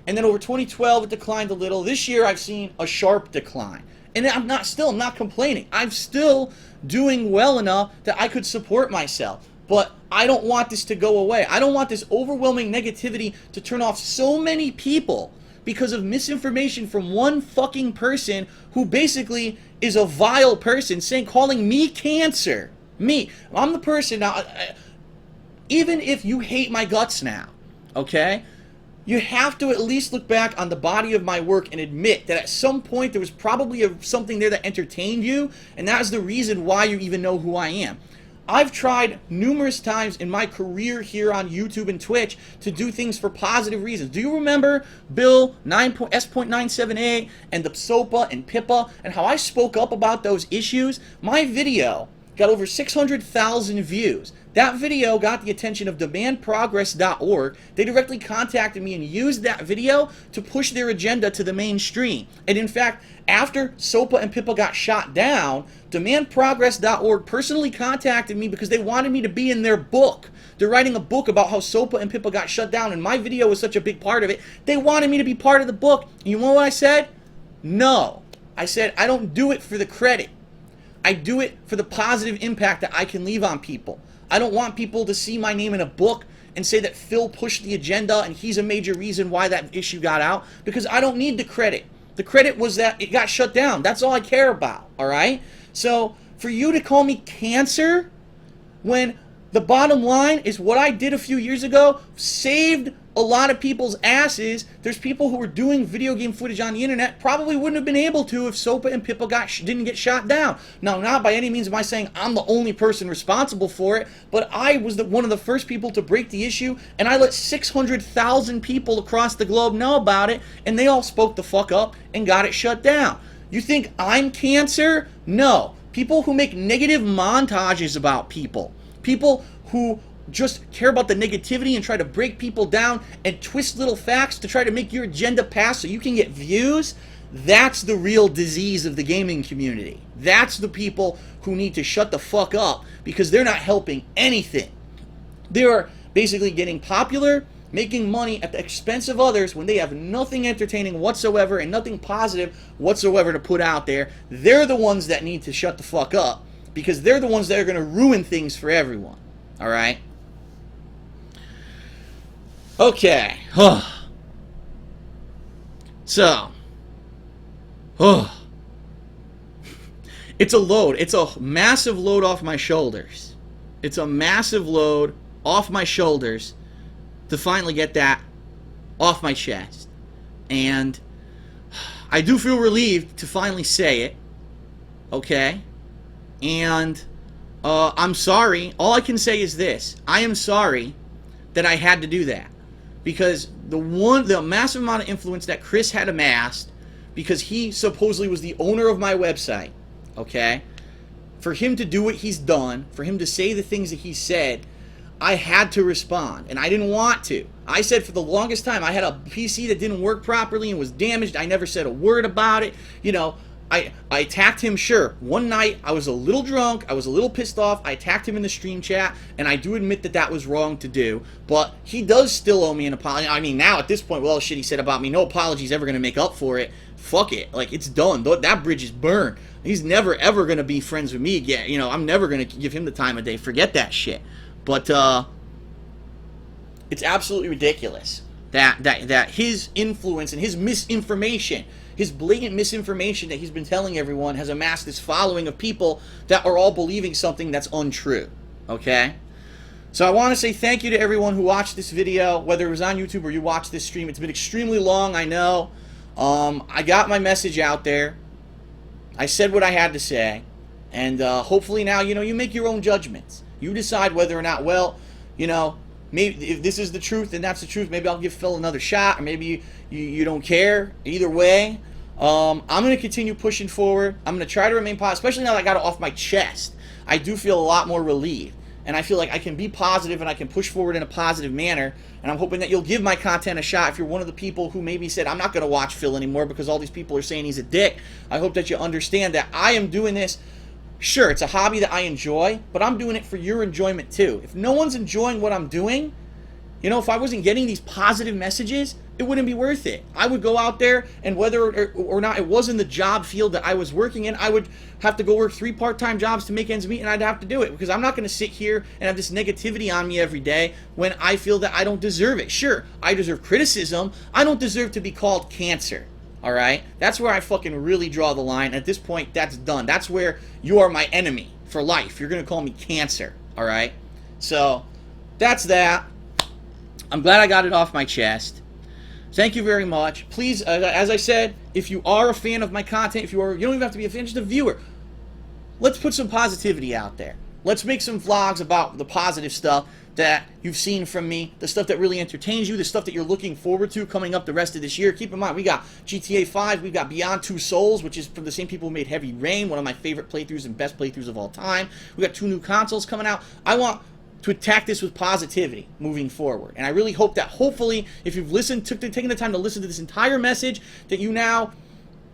Speaker 1: And then over 2012, it declined a little. This year, I've seen a sharp decline. And I'm not complaining. I'm still doing well enough that I could support myself. But I don't want this to go away. I don't want this overwhelming negativity to turn off so many people because of misinformation from one fucking person who basically is a vile person calling me cancer. Me. I'm the person now. Even if you hate my guts now, okay? You have to at least look back on the body of my work and admit that at some point there was probably something there that entertained you, and that is the reason why you even know who I am. I've tried numerous times in my career here on YouTube and Twitch to do things for positive reasons. Do you remember Bill S.978 and the SOPA and Pippa and how I spoke up about those issues? My video got over 600,000 views. That video got the attention of demandprogress.org. They directly contacted me and used that video to push their agenda to the mainstream. And in fact, after SOPA and Pippa got shot down, demandprogress.org personally contacted me because they wanted me to be in their book. They're writing a book about how SOPA and Pippa got shut down, and my video was such a big part of it. They wanted me to be part of the book. And you know what I said? No. I said, I don't do it for the credit. I do it for the positive impact that I can leave on people. I don't want people to see my name in a book and say that Phil pushed the agenda and he's a major reason why that issue got out, because I don't need the credit. The credit was that it got shut down. That's all I care about, all right? So for you to call me cancer when the bottom line is what I did a few years ago saved a lot of people's asses. There's people who were doing video game footage on the internet probably wouldn't have been able to if SOPA and Pippa didn't get shot down. Now, not by any means am I saying I'm the only person responsible for it, but I was one of the first people to break the issue, and I let 600,000 people across the globe know about it, and they all spoke the fuck up and got it shut down. You think I'm cancer? No. People who make negative montages about people who just care about the negativity and try to break people down and twist little facts to try to make your agenda pass so you can get views, that's the real disease of the gaming community. That's the people who need to shut the fuck up because they're not helping anything. They're basically getting popular, making money at the expense of others when they have nothing entertaining whatsoever and nothing positive whatsoever to put out there. They're the ones that need to shut the fuck up because they're the ones that are going to ruin things for everyone. All right? Okay. So. It's a load. It's a massive load off my shoulders. It's a massive load off my shoulders to finally get that off my chest. And I do feel relieved to finally say it. Okay? And I'm sorry. All I can say is this. I am sorry that I had to do that. Because the massive amount of influence that Chris had amassed, because he supposedly was the owner of my website, okay? For him to do what he's done, for him to say the things that he said, I had to respond, and I didn't want to. I said for the longest time, I had a PC that didn't work properly and was damaged. I never said a word about it. You know, I attacked him, sure. One night, I was a little drunk. I was a little pissed off. I attacked him in the stream chat, and I do admit that that was wrong to do. But he does still owe me an apology. I mean, now at this point, well, shit he said about me, no apology's ever going to make up for it. Fuck it. Like, it's done. That bridge is burned. He's never, ever going to be friends with me again. You know, I'm never going to give him the time of day. Forget that shit. But, it's absolutely ridiculous that his influence and his misinformation, his blatant misinformation that he's been telling everyone, has amassed this following of people that are all believing something that's untrue, okay? So I want to say thank you to everyone who watched this video, whether it was on YouTube or you watched this stream. It's been extremely long, I know. I got my message out there. I said what I had to say. And hopefully now, you know, you make your own judgments. You decide whether or not, well, you know, maybe if this is the truth, then that's the truth. Maybe I'll give Phil another shot, or maybe you don't care. Either way, I'm going to continue pushing forward. I'm going to try to remain positive, especially now that I got it off my chest. I do feel a lot more relieved, and I feel like I can be positive and I can push forward in a positive manner, and I'm hoping that you'll give my content a shot. If you're one of the people who maybe said, I'm not going to watch Phil anymore because all these people are saying he's a dick, I hope that you understand that I am doing this. Sure, it's a hobby that I enjoy, but I'm doing it for your enjoyment too. If no one's enjoying what I'm doing, you know, if I wasn't getting these positive messages, it wouldn't be worth it. I would go out there, and whether or not it was in the job field that I was working in, I would have to go work 3 part-time jobs to make ends meet, and I'd have to do it, because I'm not going to sit here and have this negativity on me every day when I feel that I don't deserve it. Sure, I deserve criticism. I don't deserve to be called cancer. Alright? That's where I fucking really draw the line. At this point, that's done. That's where you are my enemy for life. You're going to call me cancer. Alright? So, that's that. I'm glad I got it off my chest. Thank you very much. Please, as I said, if you are a fan of my content, you don't even have to be a fan, just a viewer. Let's put some positivity out there. Let's make some vlogs about the positive stuff that you've seen from me, the stuff that really entertains you, the stuff that you're looking forward to coming up the rest of this year. Keep in mind, we got GTA 5, we've got Beyond Two Souls, which is from the same people who made Heavy Rain, one of my favorite playthroughs and best playthroughs of all time. We got 2 new consoles coming out. I want to attack this with positivity moving forward. And I really hope that, hopefully, if you've listened, taken the time to listen to this entire message, that you now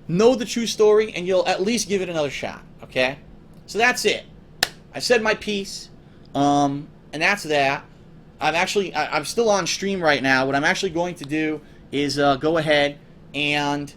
Speaker 1: know the true story and you'll at least give it another shot, okay? So that's it. I said my piece. And that's that. I'm still on stream right now. What I'm actually going to do is go ahead and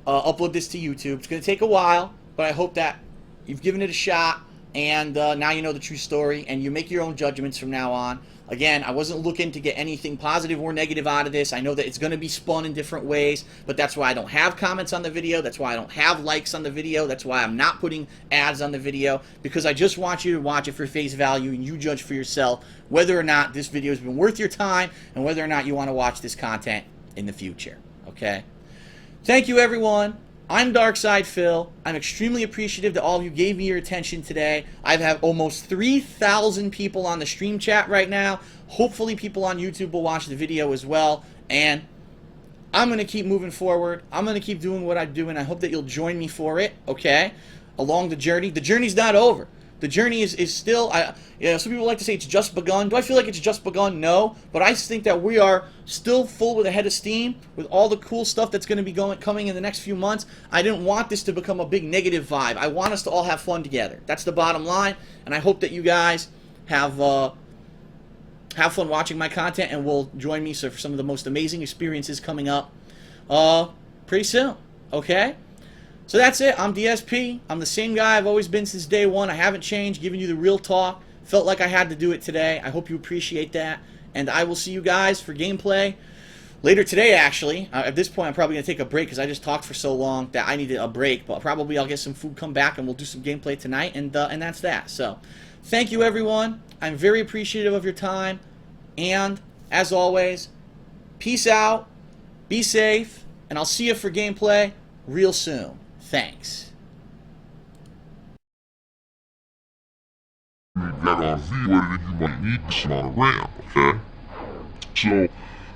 Speaker 1: upload this to YouTube. It's going to take a while, but I hope that you've given it a shot, and now you know the true story, and you make your own judgments from now on. Again, I wasn't looking to get anything positive or negative out of this. I know that it's going to be spun in different ways, but that's why I don't have comments on the video. That's why I don't have likes on the video. That's why I'm not putting ads on the video, because I just want you to watch it for face value, and you judge for yourself whether or not this video has been worth your time and whether or not you want to watch this content in the future. Okay? Thank you, everyone. I'm Darkside Phil. I'm extremely appreciative that all of you gave me your attention today. I have almost 3,000 people on the stream chat right now. Hopefully people on YouTube will watch the video as well. And I'm going to keep moving forward. I'm going to keep doing what I do, and I hope that you'll join me for it, okay? Along the journey. The journey's not over. The journey is still, some people like to say it's just begun. Do I feel like it's just begun? No. But I think that we are still full with a head of steam with all the cool stuff that's going to be coming in the next few months. I didn't want this to become a big negative vibe. I want us to all have fun together. That's the bottom line. And I hope that you guys have fun watching my content and will join me for some of the most amazing experiences coming up pretty soon. Okay? So that's it. I'm DSP. I'm the same guy I've always been since day one. I haven't changed, giving you the real talk. Felt like I had to do it today. I hope you appreciate that. And I will see you guys for gameplay later today, actually. At this point, I'm probably going to take a break because I just talked for so long that I needed a break. But probably I'll get some food, come back, and we'll do some gameplay tonight. And that's that. So thank you, everyone. I'm very appreciative of your time. And as always, peace out. Be safe. And I'll see you for gameplay real soon. Thanks.
Speaker 2: You got on V where you might need some on a ramp, okay? So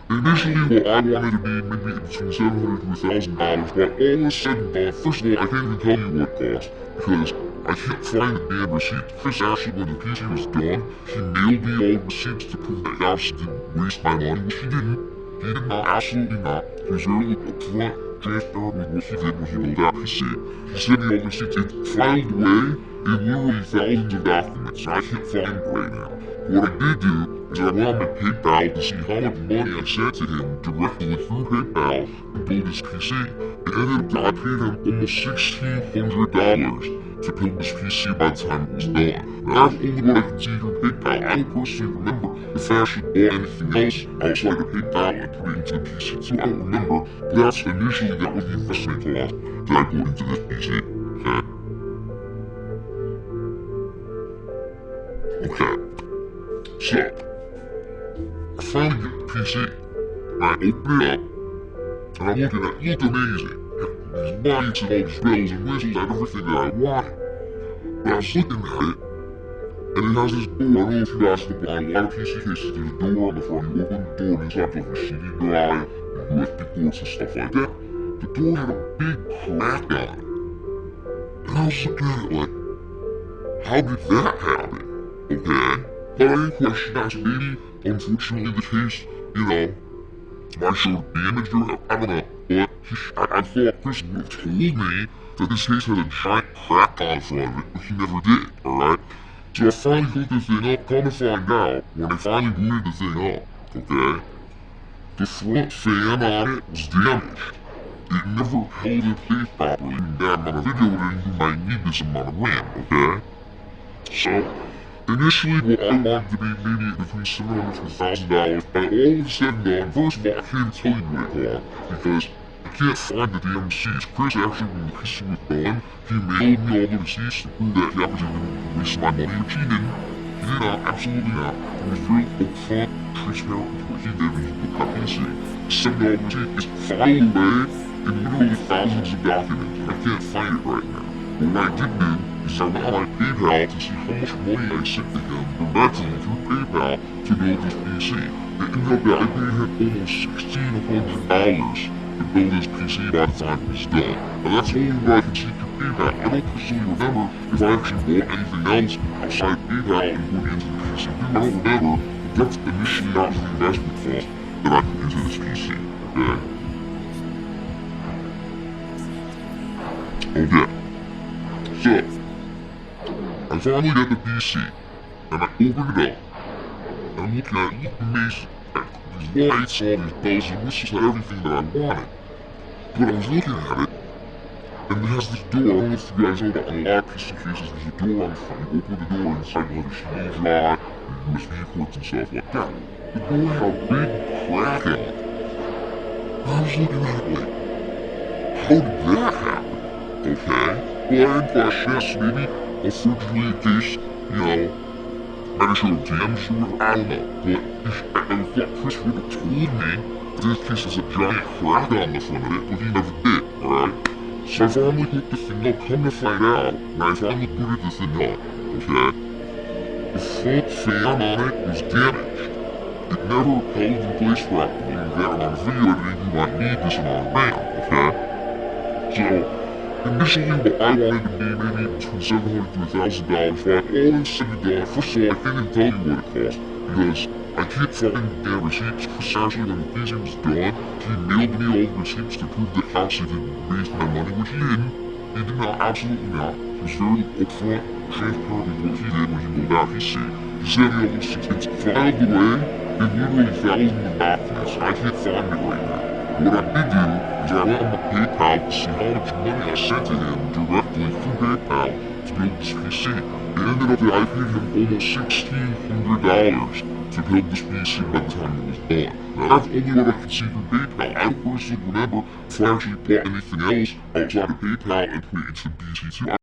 Speaker 2: Initially, what I wanted to be maybe between $700 to $1,000, but all is said and done, first of all, I can't even tell you what it cost, because I can't find the damn receipt. Chris actually, when the PC was done, he mailed me all the receipts to prove that he obviously didn't waste my money, which he didn't. He did not, absolutely not. He was very upfront, transparent with what he did when he built that PC. He sent me all the receipts, it's filed away in literally thousands of documents, and I can't find it right now. What I did do is I went on my PayPal to see how much money I sent to him directly through PayPal to build his PC. It ended up that I paid him almost $1,600 to build this PC by the time it was done. And that's only what I can see through PayPal. I don't personally remember if I actually bought anything else outside of PayPal and put it into the PC too. I don't remember, but that's initially that was the investment cost that I put into this PC. Okay. So, I finally get the PC, and I open it up, and I'm looking at it, looked amazing. These lights and all these bells and whistles and everything that I wanted. But I was looking at it, and it has this door. I don't know if you guys know, behind a lot of PC cases, there's a door on the front. You open the door, and inside there's a CD drive, USB ports and stuff like that. The door had a big crack on it. And I was looking at it like, how did that happen? Okay? But I didn't question that, so maybe, unfortunately, the case, might show damage or I don't know. But I thought Chris would have told me that this case had a giant crack on the front of it, but he never did, alright? So I finally hooked the thing up, come to find out, when I finally booted the thing up, okay? The front fan on it was damaged. It never held in place properly, and that amount of video editing, you might need this amount of RAM, okay? So, initially, what I wanted to be maybe between $700 to $1,000, by all is said and done, first of all, I can't tell you what it cost, because I can't find the damn receipts. Chris actually, when the PC was done, he mailed me all the receipts to prove that he obviously didn't waste my money, which he didn't. He did not, absolutely not. He was very upfront, transparent with what he did when he built that PC. He sent me all the receipts, it's filed away in literally thousands of documents. I can't find it right now. But what I did do is I went on my PayPal to see how much money I sent to him directly through PayPal to build his PC. It ended up that I paid him almost $1,600 to build his PC by the time it was done. And that's only what I can see through PayPal. I don't personally remember if I actually bought anything else outside PayPal and put it into the PC. I don't remember, but that's initially not the investment cost that I put into this PC, okay? Okay. So, I finally got the PC, and I opened it up, and I'm looking at it, looked amazing. These lights, all these bells and whistles, and everything that I wanted. But I was looking at it, and it has this door. I don't know if you guys know that on a lot of PC cases, there's a door on the front. You open the door, and inside you have a CD drive, and USB ports and stuff like that. The door had a big crack on it. And I was looking at it like, how did that happen? Okay? Well, I didn't question this, maybe, unfortunately, in case, might have showed damage or whatever, I don't know, but I thought Chris would have told me that this case has a giant crack on the front of it, but he never did, alright? So I finally hooked the thing up, come to find out, when I finally booted the thing up, okay? The front fan on it was damaged. It never held in place properly, and that amount of video editing, you might need this amount of RAM, okay? So, initially, what I wanted to be maybe between $700 to $1,000, but all is said and done, first of all, I can't even tell you what it cost, because I can't find the damn receipts. Chris actually, when the PC was done, he mailed me all the receipts to prove that House didn't waste my money, which he didn't. He did not, absolutely not. He was very upfront, transparent with what he did when he built that PC. He sent me all the receipts, it's filed away in literally thousands of documents, and I can't find it right now. What I did do is I went on my PayPal to see how much money I sent to him directly through PayPal to build this PC. It ended up that I paid him almost $1,600 to build this PC by the time it was done. Now that's only what I can see through PayPal. I don't personally remember if I actually bought anything else outside of PayPal and put it into the PC too. I